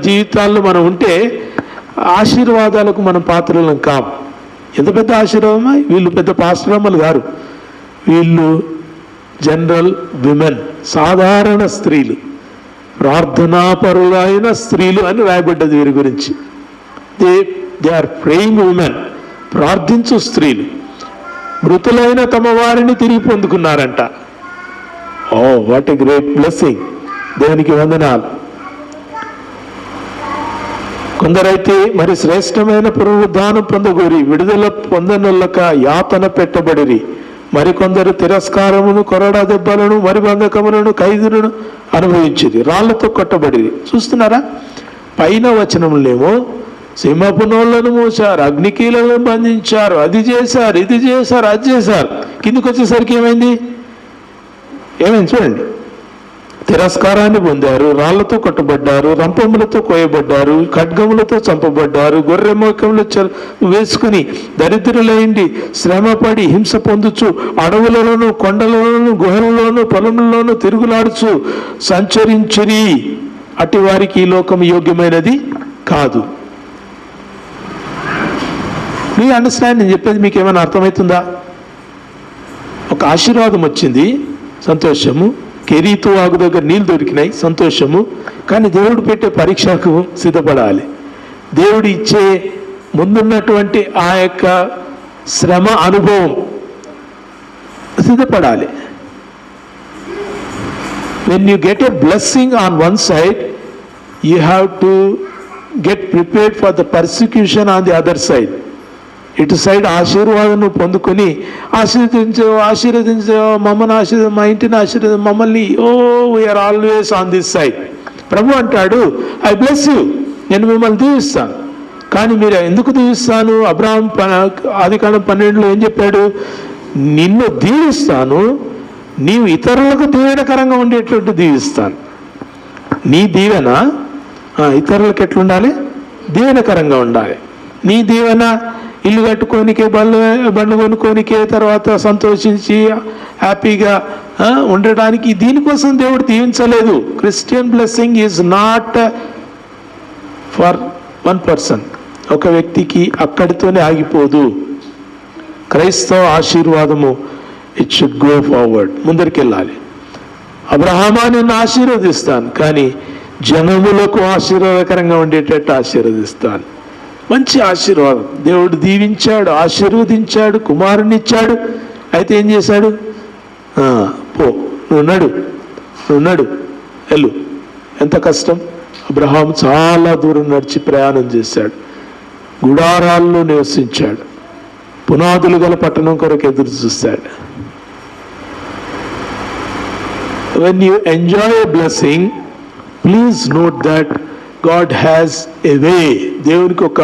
జీవితాల్లో మనం ఉంటే ఆశీర్వాదాలకు మనం పాత్రలం కాం. ఎంత పెద్ద ఆశీర్వాదమా! వీళ్ళు పెద్ద పాస్టరమ్మలు గారు, వీళ్ళు జనరల్ విమెన్, సాధారణ స్త్రీలు, ప్రార్థనాపరులైన స్త్రీలు అని రాయబడ్డది వీరి గురించి. దే ఆర్ ప్రేయింగ్ ఉమెన్, ప్రార్థించు స్త్రీలు. మృతులైన తమ వారిని తిరిగి పొందుకున్నారంట. Oh what a great blessing. దేవునికి వందనాలు. కొందరైతే మరి శ్రేష్టమైన పునరుద్ధానం పొందగోరి విడుదల పొందనొల్లక యాతన పెట్టబడిరి. మరికొందరు తిరస్కారమును, కొరడా దెబ్బలను, మరి బంధకములను, ఖైదులను అనుభవించింది, రాళ్లతో కొట్టబడిరి. చూస్తున్నారా? పైన వచనములేమో సింహపు నోళ్లను మూసారు, అగ్నికీలను బంధించారు, అది చేశారు, ఇది చేశారు, అది చేశారు. కిందికి వచ్చేసరికి ఏమైంది చూడండి. తిరస్కారాన్ని పొందారు, రాళ్లతో కొట్టబడ్డారు, రంపములతో కోయబడ్డారు, ఖడ్గములతో చంపబడ్డారు, గొర్రె మోకములు వేసుకుని దరిద్రులైండి శ్రమపడి హింస పొందుచు అడవులలోను, కొండలలోను, గుహలలోను, పొలంలోను తిరుగులాడుచు సంచరించిరి. అటు వారికి ఈ లోకం యోగ్యమైనది కాదు. Me understand? నేను చెప్పేది మీకు ఏమైనా అర్థమవుతుందా? ఒక ఆశీర్వాదం వచ్చింది, సంతోషము. కెరీతు వాగు దగ్గర నీళ్ళు దొరికినాయి, సంతోషము. కానీ దేవుడు పెట్టే పరీక్షకు సిద్ధపడాలి. దేవుడు ఇచ్చే ముందున్నటువంటి ఆ యొక్క శ్రమ అనుభవం సిద్ధపడాలి. When you get a blessing on one side, you have to get prepared for the persecution on the other side. ఇటు సైడ్ ఆశీర్వాదం పొందుకొని ఆశీర్వదించో మమ్మల్ని మా ఇంటిని మమ్మల్ని we are always on this side. ప్రభు అంటాడు, ఐ బ్లెస్ యూ, నేను మిమ్మల్ని దీవిస్తాను. కానీ మీరు ఎందుకు దీవిస్తాను? అబ్రహాం ఆదికాండం 12లో ఏం చెప్పాడు? నిన్ను దీవిస్తాను, నీవు ఇతరులకు దీవెనకరంగా ఉండేటట్టు దీవిస్తాను. నీ దీవెన ఇతరులకు ఎట్లుండాలి? దీవెనకరంగా ఉండాలి. నీ దీవెన ఇల్లు కట్టుకోనికే, బండ్లు కొనుక్కోనికే, తర్వాత సంతోషించి హ్యాపీగా ఉండడానికి, దీనికోసం దేవుడు దీవించలేదు. Christian blessing is not for one person, ఒక వ్యక్తికి అక్కడితోనే ఆగిపోదు. క్రైస్తవ ఆశీర్వాదము ఇట్ షుడ్ గో ఫార్వర్డ్, ముందరికెళ్ళాలి. అబ్రహామా నిన్ను ఆశీర్వదిస్తాను, కానీ జనములకు ఆశీర్వాదకరంగా ఉండేటట్టు ఆశీర్వదిస్తాను. మంచి ఆశీర్వాదం దేవుడు దీవించాడు, ఆశీర్వదించాడు, కుమారునిచ్చాడు. అయితే ఏం చేశాడు? పో, నువ్వు నడు, వెళ్ళు. ఎంత కష్టం! అబ్రహాం చాలా దూరం నడిచి ప్రయాణం చేశాడు, గుడారాల్లో నివసించాడు, పునాదులు గల పట్టణం కొరకు ఎదురు చూశాడు. When you enjoy a blessing, please note that God has a way. దేవునికి ఒక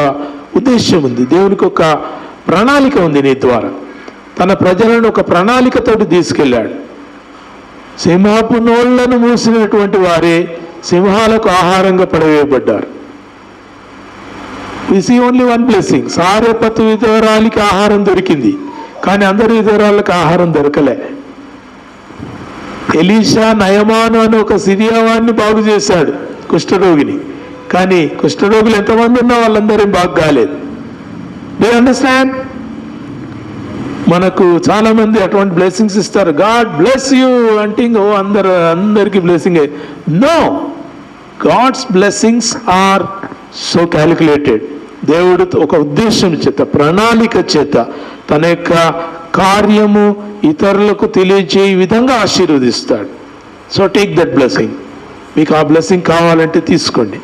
ఉద్దేశం ఉంది, దేవునికి ఒక ప్రణాళిక ఉంది. నీ ద్వారా తన ప్రజలను ఒక ప్రణాళికతో తీసుకెళ్ళాడు. సింహపు నోళ్లను మూసినటువంటి వారే సింహాలకు ఆహారంగా పడవేయబడ్డారు. We see only one blessing. సారెపతు విధవరాలికి ఆహారం దొరికింది, కానీ అందరి విధవరాలకు ఆహారం దొరకలే. ఎలీషా నయమాను అని ఒక సిరియావాన్ని బాగు చేశాడు, కుష్ఠరోగిని. కానీ కుష్ఠరోగులు ఎంతమంది ఉన్నా వాళ్ళందరూ బాగు కాలేదు. Do you understand? మనకు చాలా మంది అటువంటి బ్లెస్సింగ్స్ ఇస్తారు. గాడ్ బ్లెస్ యూ అంటే అందరికి blessing. No, God's blessings are so calculated. దేవుడు ఒక ఉద్దేశం చేత, ప్రణాళిక చేత తన యొక్క కార్యము ఇతరులకు తెలియజేయ విధంగా ఆశీర్వదిస్తాడు. So take that blessing. మీకు ఆ బ్లెస్సింగ్ కావాలంటే తీసుకోండి.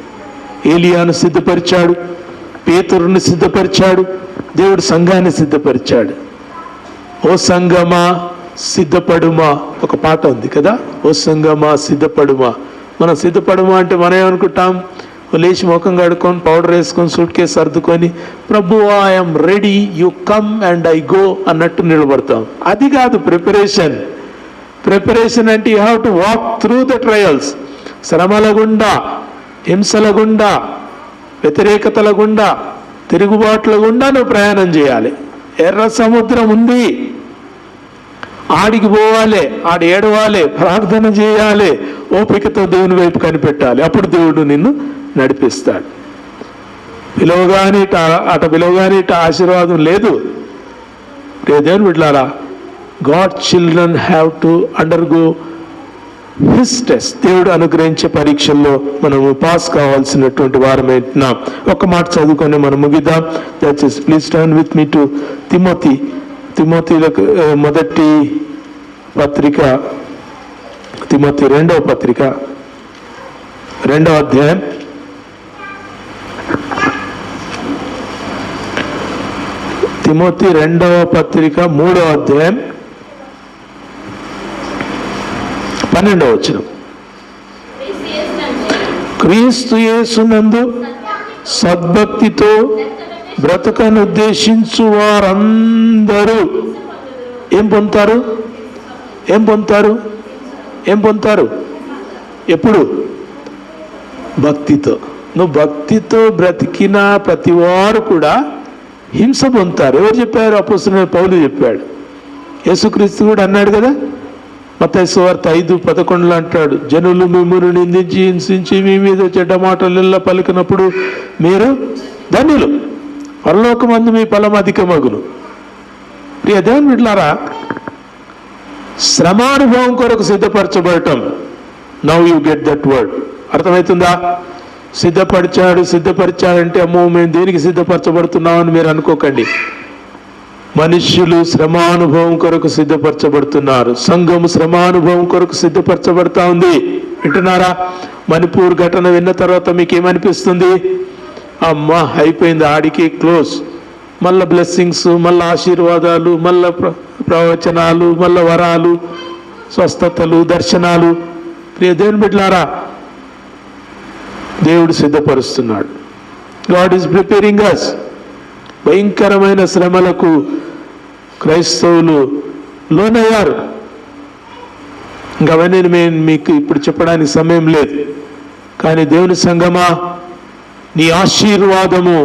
ఏలియాను సిద్ధపరిచాడు, పేతురుని సిద్ధపరిచాడు, దేవుడు సంఘాన్ని సిద్ధపరిచాడు. ఓ సంఘమా సిద్ధపడుమా, ఒక పాట ఉంది కదా, ఓ సంఘమా సిద్ధపడుమా. మనం సిద్ధపడుమా అంటే మనం ఏమనుకుంటాం? లేచి ముఖం కడుక్కొని, పౌడర్ వేసుకొని, సూట్ కేసు సర్దుకొని, ప్రభువా I'm ready, you come and I go అన్నట్టు నిలబడతాం. అది కాదు ప్రిపరేషన్. ప్రిపరేషన్ అంటే you have to walk through the trials. శ్రమల గుండా, హింసల గుండా, వ్యతిరేకతల గుండా, తిరుగుబాట్ల గుండా నువ్వు ప్రయాణం చేయాలి. ఎర్ర సముద్రం ఉంది, ఆడికి పోవాలి, ఆడి ఏడవాలి, ప్రార్థన చేయాలి, ఓపికతో దేవుని వైపు కనిపెట్టాలి. అప్పుడు దేవుడు నిన్ను నడిపిస్తాడు. పిలవగానే అట పిలవగానే ఆశీర్వాదం లేదు. దేవుని బిడ్డలారా, God children have to undergo his test. దేవుడు అనుగ్రహించే పరీక్షల్లో మనము పాస్ కావాల్సినటువంటి వారమైనా. ఒక మాట చదువుకొని మనం ముగిద్దాం. దయచేసి please turn with me to తిమోతిలకు మొదటి పత్రిక, తిమోతి రెండవ పత్రిక, 2వ అధ్యాయం, తిమోతి 2వ పత్రిక 3వ అధ్యాయం 12వ వచనం. క్రీస్తు యేసునందు సద్భక్తితో బ్రతకను ఉద్దేశించు వారందరూ ఏం పొందుతారు? ఎప్పుడు? భక్తితో. నువ్వు భక్తితో బ్రతికిన ప్రతి వారు కూడా హింస పొందుతారు. ఎవరు చెప్పారు? అపోస్తలుడైన పౌలు చెప్పాడు. యేసుక్రీస్తు కూడా అన్నాడు కదా, మత్తయి సువార్త 5:11 అంటాడు, జనులు మిమ్మును నిందించి హింసించి మీ మీద చెడ్డ మాటలు పలికినప్పుడు మీరు ధన్యులు, పరలోకమందు మీ ఫలం అధికమగును. ప్రియ దేవుని బిడ్డలారా, శ్రమానుభవం కొరకు సిద్ధపరచబడటం. Now you get that word. అర్థమవుతుందా? సిద్ధపరిచాడంటే అమ్మో మేము దేనికి సిద్ధపరచబడుతున్నామని మీరు అనుకోకండి. మనుష్యులు శ్రమానుభవం కొరకు సిద్ధపరచబడుతున్నారు. సంఘము శ్రమానుభవం కొరకు సిద్ధపరచబడతా ఉంది. వింటున్నారా? మణిపూర్ ఘటన విన్న తర్వాత మీకు ఏమనిపిస్తుంది? అమ్మా అయిపోయింది, ఆడికి క్లోజ్. మళ్ళా బ్లెస్సింగ్స్, మళ్ళా ఆశీర్వాదాలు, మళ్ళా ప్రవచనాలు, మళ్ళా వరాలు, స్వస్థతలు, దర్శనాలు. ప్రియ దేవుని బిడ్డలారా, దేవుడు సిద్ధపరుస్తున్నాడు. God is preparing us. భయంకరమైన శ్రమలకు క్రైస్తవులు లోనయ్యారు. ఇంకా అవన్నీ నేను మీకు ఇప్పుడు చెప్పడానికి సమయం లేదు. కానీ దేవుని సంగమా, నీ ఆశీర్వాదము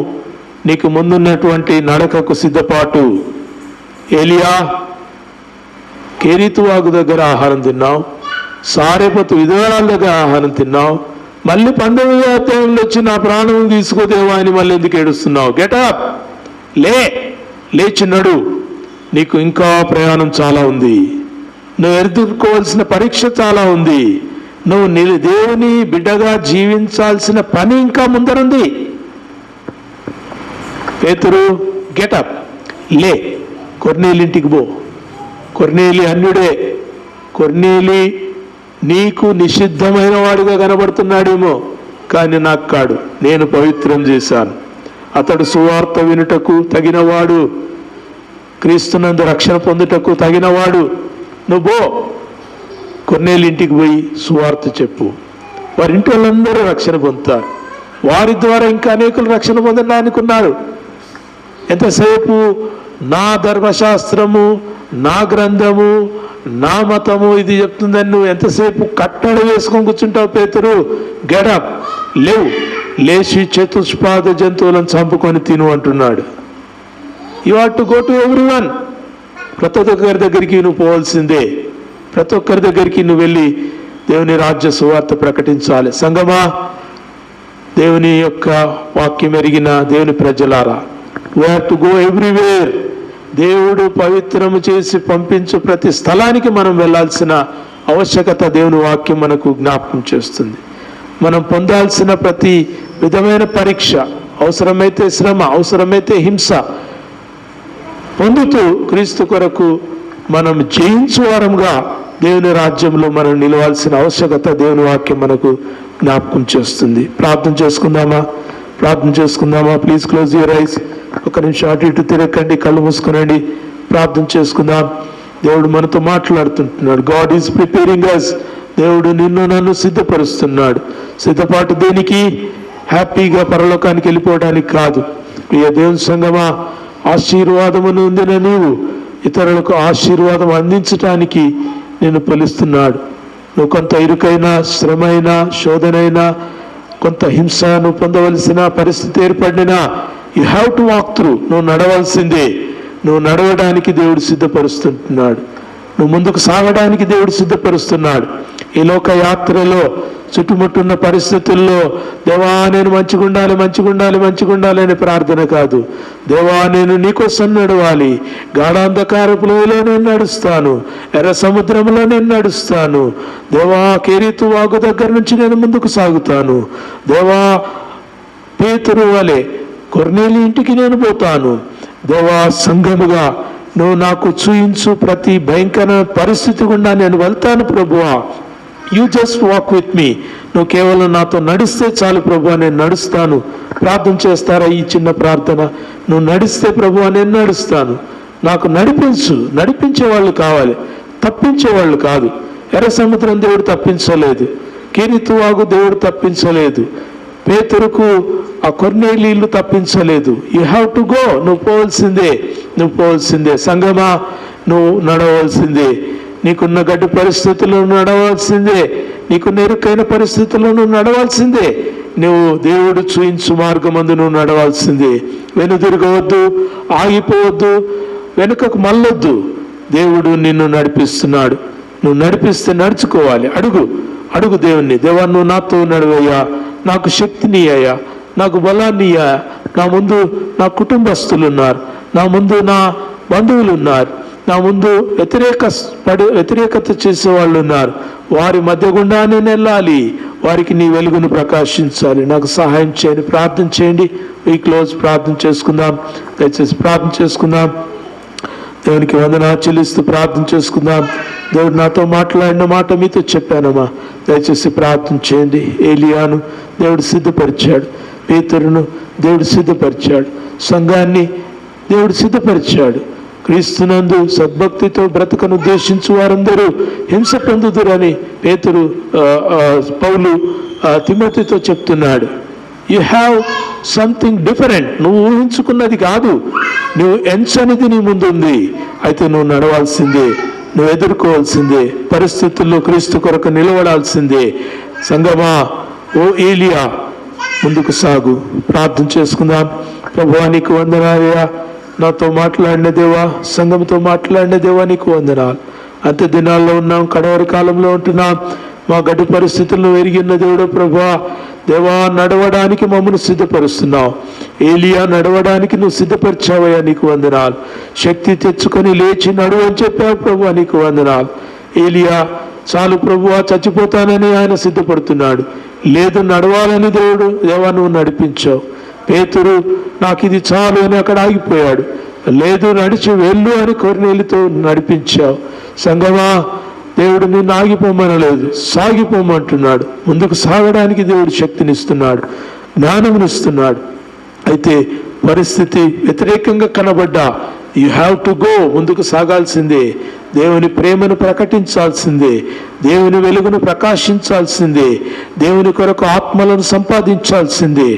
నీకు ముందున్నటువంటి నడకకు సిద్ధపాటు. ఏలియా కేరీతు వాగు దగ్గర ఆహారం తిన్నావు, సారేపతు విధవరాల దగ్గర ఆహారం తిన్నావు, మళ్ళీ 19వ అధ్యాయంలో వచ్చి నా ప్రాణం తీసుకోదేవా అని మళ్ళీ ఎందుకు ఏడుస్తున్నావు? గెటప్, లేచి నడు. నీకు ఇంకా ప్రయాణం చాలా ఉంది. నువ్వు ఎదుర్కోవాల్సిన పరీక్ష చాలా ఉంది. నువ్వు దేవుని బిడ్డగా జీవించాల్సిన పని ఇంకా ముందరుంది. పేతురు, గెటప్, కొర్నేలి ఇంటికి పో. కొర్నేలి అన్యుడే. కొర్నేలి నీకు నిషిద్ధమైన వాడిగా కనబడుతున్నాడేమో, కానీ నాకు కాడు. నేను పవిత్రం చేశాను. అతడు సువార్త వినుటకు తగినవాడు, క్రీస్తునందు రక్షణ పొందుటకు తగినవాడు. నువ్వు పో, కొర్నేలి ఇంటికి పోయి సువార్త చెప్పు. వారి ఇంటి వాళ్ళందరూ రక్షణ పొందుతారు. వారి ద్వారా ఇంకా అనేకులు రక్షణ పొందడానికి ఉన్నారు. ఎంతసేపు నా ధర్మశాస్త్రము, నా గ్రంథము, నా మతము ఇది చెప్తుందని నువ్వు ఎంతసేపు కట్టడి వేసుకొని కూర్చుంటావు? పేతురు, గెటప్, లేచి చతుష్పాద జంతువులను చంపుకొని తిను అంటున్నాడు. You have to go to everyone. ప్రతి ఒక్కరి దగ్గరికి నువ్వు పోవాల్సిందే. ప్రతి ఒక్కరి దగ్గరికి నువ్వు వెళ్ళి దేవుని రాజ్య సువార్త ప్రకటించాలి. సంగమా, దేవుని యొక్క వాక్యం ఎరిగిన దేవుని ప్రజలారా, we have to go everywhere. దేవుడు పవిత్రము చేసి పంపించు ప్రతి స్థలానికి మనం వెళ్ళాల్సిన ఆవశ్యకత దేవుని వాక్యం మనకు జ్ఞాపకం చేస్తుంది. మనం పొందాల్సిన ప్రతి విధమైన పరీక్ష, అవసరమైతే శ్రమ, అవసరమైతే హింస పొందుతూ క్రీస్తు కొరకు మనం జయించువారంగా దేవుని రాజ్యంలో మనం నిలవాల్సిన ఆవశ్యకత దేవుని వాక్యం మనకు జ్ఞాపకం చేస్తుంది. ప్రార్థన చేసుకుందామా? Please close your eyes. ఒక నిమిషం అటు ఇటు తిరగండి, కళ్ళు మూసుకునండి, ప్రార్థన చేసుకుందాం. దేవుడు మనతో మాట్లాడుతుంటున్నాడు. గాడ్ ఈజ్ ప్రిపేరింగ్ అస్. దేవుడు నిన్ను నన్ను సిద్ధపరుస్తున్నాడు. సిద్ధపాటు దేనికి? హ్యాపీగా పరలోకానికి వెళ్ళిపోవడానికి కాదు. ప్రియ దేవుని సంగమా, ఆశీర్వాదమును ఉందిన నీవు ఇతరులకు ఆశీర్వాదం అందించటానికి నేను పిలుస్తున్నాడు. నువ్వు కొంత ఇరుకైనా, శ్రమైనా, శోధనైనా, కొంత హింస నువ్వు పొందవలసిన పరిస్థితి ఏర్పడినా, you have to walk through. నువ్వు నడవలసిందే. నువ్వు నడవడానికి దేవుడు సిద్ధపరుస్తున్నాడు. నువ్వు ముందుకు సాగడానికి దేవుడు సిద్ధపరుస్తున్నాడు. ఈ లోక యాత్రలో చుట్టుముట్టున్న పరిస్థితుల్లో దేవా నేను మంచిగుండాలి అనే ప్రార్థన కాదు. దేవా నేను నీకోసం నడవాలి. గాఢాంధకారపులో నేను నడుస్తాను, ఎర్ర సముద్రంలో నేను నడుస్తాను. దేవా కేరీతు వాగు దగ్గర నుంచి నేను ముందుకు సాగుతాను. దేవా పేతురు వలె కొర్నేలి ఇంటికి నేను పోతాను. దేవా సంఘముగా నువ్వు నాకు చూయించు ప్రతి భయంకర పరిస్థితి గుండా నేను వెళ్తాను ప్రభువా. You just walk with me. నువ్వు కేవలం నాతో నడిస్తే చాలు ప్రభువా, నేను నడుస్తాను. ప్రార్థన చేస్తారా ఈ చిన్న ప్రార్థన? నువ్వు నడిస్తే ప్రభువా నేను నడుస్తాను. నాకు నడిపించే వాళ్ళు కావాలి, తప్పించే వాళ్ళు కాదు. ఎర్ర సముద్రం దేవుడు తప్పించలేదు, కేరీతు వాగు దేవుడు తప్పించలేదు, పేతురుకు ఆ కొర్నేలీలు తప్పించలేదు. You have to go. నువ్వు పోవాల్సిందే. సంగమా, నువ్వు నడవలసిందే. నీకున్న గడ్డు పరిస్థితుల్లో నడవాల్సిందే. నీకున్న ఇరుకైన పరిస్థితుల్లో నువ్వు నడవాల్సిందే. నువ్వు దేవుడు చూయించు మార్గమందు నువ్వు నడవాల్సిందే. వెనుదిరగవద్దు, ఆగిపోవద్దు, వెనుకకు మళ్ళొద్దు. దేవుడు నిన్ను నడిపిస్తున్నాడు. నువ్వు నడిపిస్తే నడుచుకోవాలి. అడుగు దేవుణ్ణి. దేవా నువ్వు నాతో నడువయ్యా, నాకు శక్తిని అయ్యా, నాకు బలాన్ని అయ్యా. నా ముందు నా కుటుంబస్తులు ఉన్నారు, నా ముందు నా బంధువులు ఉన్నారు, నా ముందు వ్యతిరేకత చేసే వాళ్ళు ఉన్నారు. వారి మధ్య గుండా నేను వెళ్ళాలి, వారికి నీ వెలుగును ప్రకాశించాలి. నాకు సహాయం చేయండి. ప్రార్థన చేయండి. ఈ క్లోజ్ ప్రార్థన చేసుకుందాం. దయచేసి ప్రార్థన చేసుకుందాం. దేవునికి వందనాలు చెల్లిస్తూ ప్రార్థన చేసుకుందాం. దేవుడు నాతో మాట్లాడిన మాట మీతో చెప్పానమ్మా. దయచేసి ప్రార్థన చేయండి. ఏలియాను దేవుడు సిద్ధపరిచాడు, పేతురును దేవుడు సిద్ధపరిచాడు, సంఘాన్ని దేవుడు సిద్ధపరిచాడు. క్రీస్తునందు సద్భక్తితో బ్రతకను ఉద్దేశించు వారందరూ హింస పొందుదురని పౌలు తిమోతితో చెప్తున్నాడు. You have something different. నువ్వు ఊహించుకున్నది కాదు, నువ్వు ఎంచనిది నీ ముందుంది. అయితే నువ్వు నడవాల్సిందే. నువ్వు ఎదుర్కోవాల్సిందే. పరిస్థితుల్లో క్రీస్తు కొరకు నిలబడాల్సిందే. సంగమా, ఓ ఏలియా, ముందుకు సాగు. ప్రార్థన చేసుకుందాం. ప్రభువా నీకు వందనాలయ్యా, నాతో మాట్లాడిన దేవా, సంఘంతో మాట్లాడిన దేవా నీకు వందనాలు. అంత్య దినాల్లో ఉన్నాం, కడవరి కాలంలో ఉంటున్నాం. మా గడ్డు పరిస్థితుల్లో ఎరిగిన దేవుడు ప్రభువా, దేవా నడవడానికి మమ్మల్ని సిద్ధపరుస్తున్నావు. ఏలియా నడవడానికి నువ్వు సిద్ధపరిచావయ్యా, నీకు వందనాలు. శక్తి తెచ్చుకొని లేచి నడువు అని చెప్పావు ప్రభువా, నీకు వందనాలు. ఏలియా చాలు ప్రభువా, చచ్చిపోతానని ఆయన సిద్ధపడుతున్నాడు. లేదు, నడవాలని దేవా నువ్వు నడిపించావు. పేతురు నాకు ఇది చాలు అని అక్కడ ఆగిపోయాడు. లేదు, నడిచి వెళ్ళు అని కొర్నేలితో నడిపించావు. సంగమా, దేవుడు నిన్ను ఆగిపోమనలేదు, సాగిపోమంటున్నాడు. ముందుకు సాగడానికి దేవుడు శక్తినిస్తున్నాడు, జ్ఞానమునిస్తున్నాడు. అయితే పరిస్థితి వ్యతిరేకంగా కనబడ్డా యు హ్యావ్ టు గో, ముందుకు సాగాల్సిందే. దేవుని ప్రేమను ప్రకటించాల్సిందే. దేవుని వెలుగును ప్రకాశించాల్సిందే. దేవుని కొరకు ఆత్మలను సంపాదించాల్సిందే.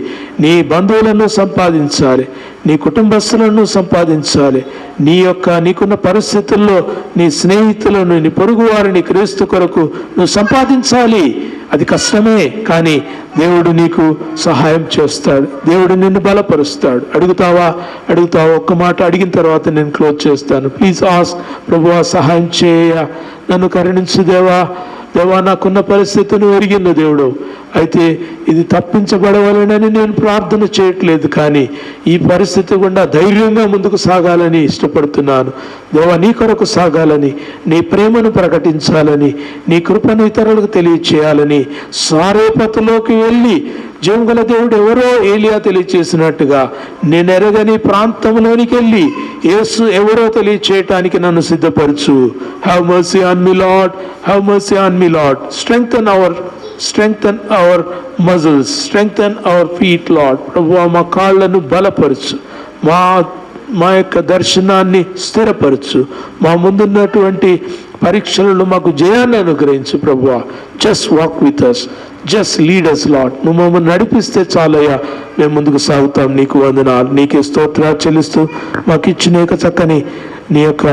నీ బంధువులను సంపాదించాలి, నీ కుటుంబస్తులను సంపాదించాలి. నీకున్న పరిస్థితుల్లో నీ స్నేహితులను, నీ పొరుగు వారిని క్రీస్తు కొరకు నువ్వు సంపాదించాలి. అది కష్టమే, కానీ దేవుడు నీకు సహాయం చేస్తాడు. దేవుడు నిన్ను బలపరుస్తాడు. అడుగుతావా? ఒక్క మాట అడిగిన తర్వాత నేను క్లోజ్ చేస్తాను. Please ask. ప్రభువా సహాయం చేయ, నన్ను కరుణించు దేవా. దేవా నాకున్న పరిస్థితిని ఎరిగిన దేవుడు. అయితే ఇది తప్పించబడవాలని నేను ప్రార్థన చేయట్లేదు, కానీ ఈ పరిస్థితి గుండా ధైర్యంగా ముందుకు సాగాలని ఇష్టపడుతున్నాను. దేవా నీ కొరకు సాగాలని, నీ ప్రేమను ప్రకటించాలని, నీ కృపను ఇతరులకు తెలియచేయాలని, సారేపతులోకి వెళ్ళి జీవగల దేవుడు ఎవరో ఏలియా తెలియచేసినట్టుగా నేను ఎరగని ప్రాంతంలోనికి వెళ్ళి యేసు ఎవరో తెలియచేయటానికి నన్ను సిద్ధపరచు. Have mercy on me Lord, have mercy on me Lord. Strengthen our muscles, strengthen our feet Lord. ప్రభువా మా కాళ్ళను బలపరచు, మా యొక్క దర్శనాన్ని స్థిరపరచు, మా ముందున్నటువంటి పరీక్షలను మాకు జయాన్ని అనుగ్రహించు ప్రభువా. Just walk with us, just lead us Lord. నువ్వు మమ్మల్ని నడిపిస్తే చాలయ్యా, మేము ముందుకు సాగుతాం. నీకు వందనాలు, నీకే స్తోత్రాలు చెల్లిస్తూ మాకు ఇచ్చిన యొక్క చక్కని నీ యొక్క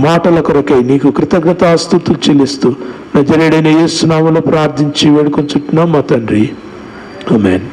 మాటల కొరకై నీకు కృతజ్ఞతాస్తుతులు చెల్లిస్తూ నజరేయుడైన యేసు నామములో ప్రార్థించి వేడుకొంచుతున్నాం మా తండ్రి. ఆమేన్.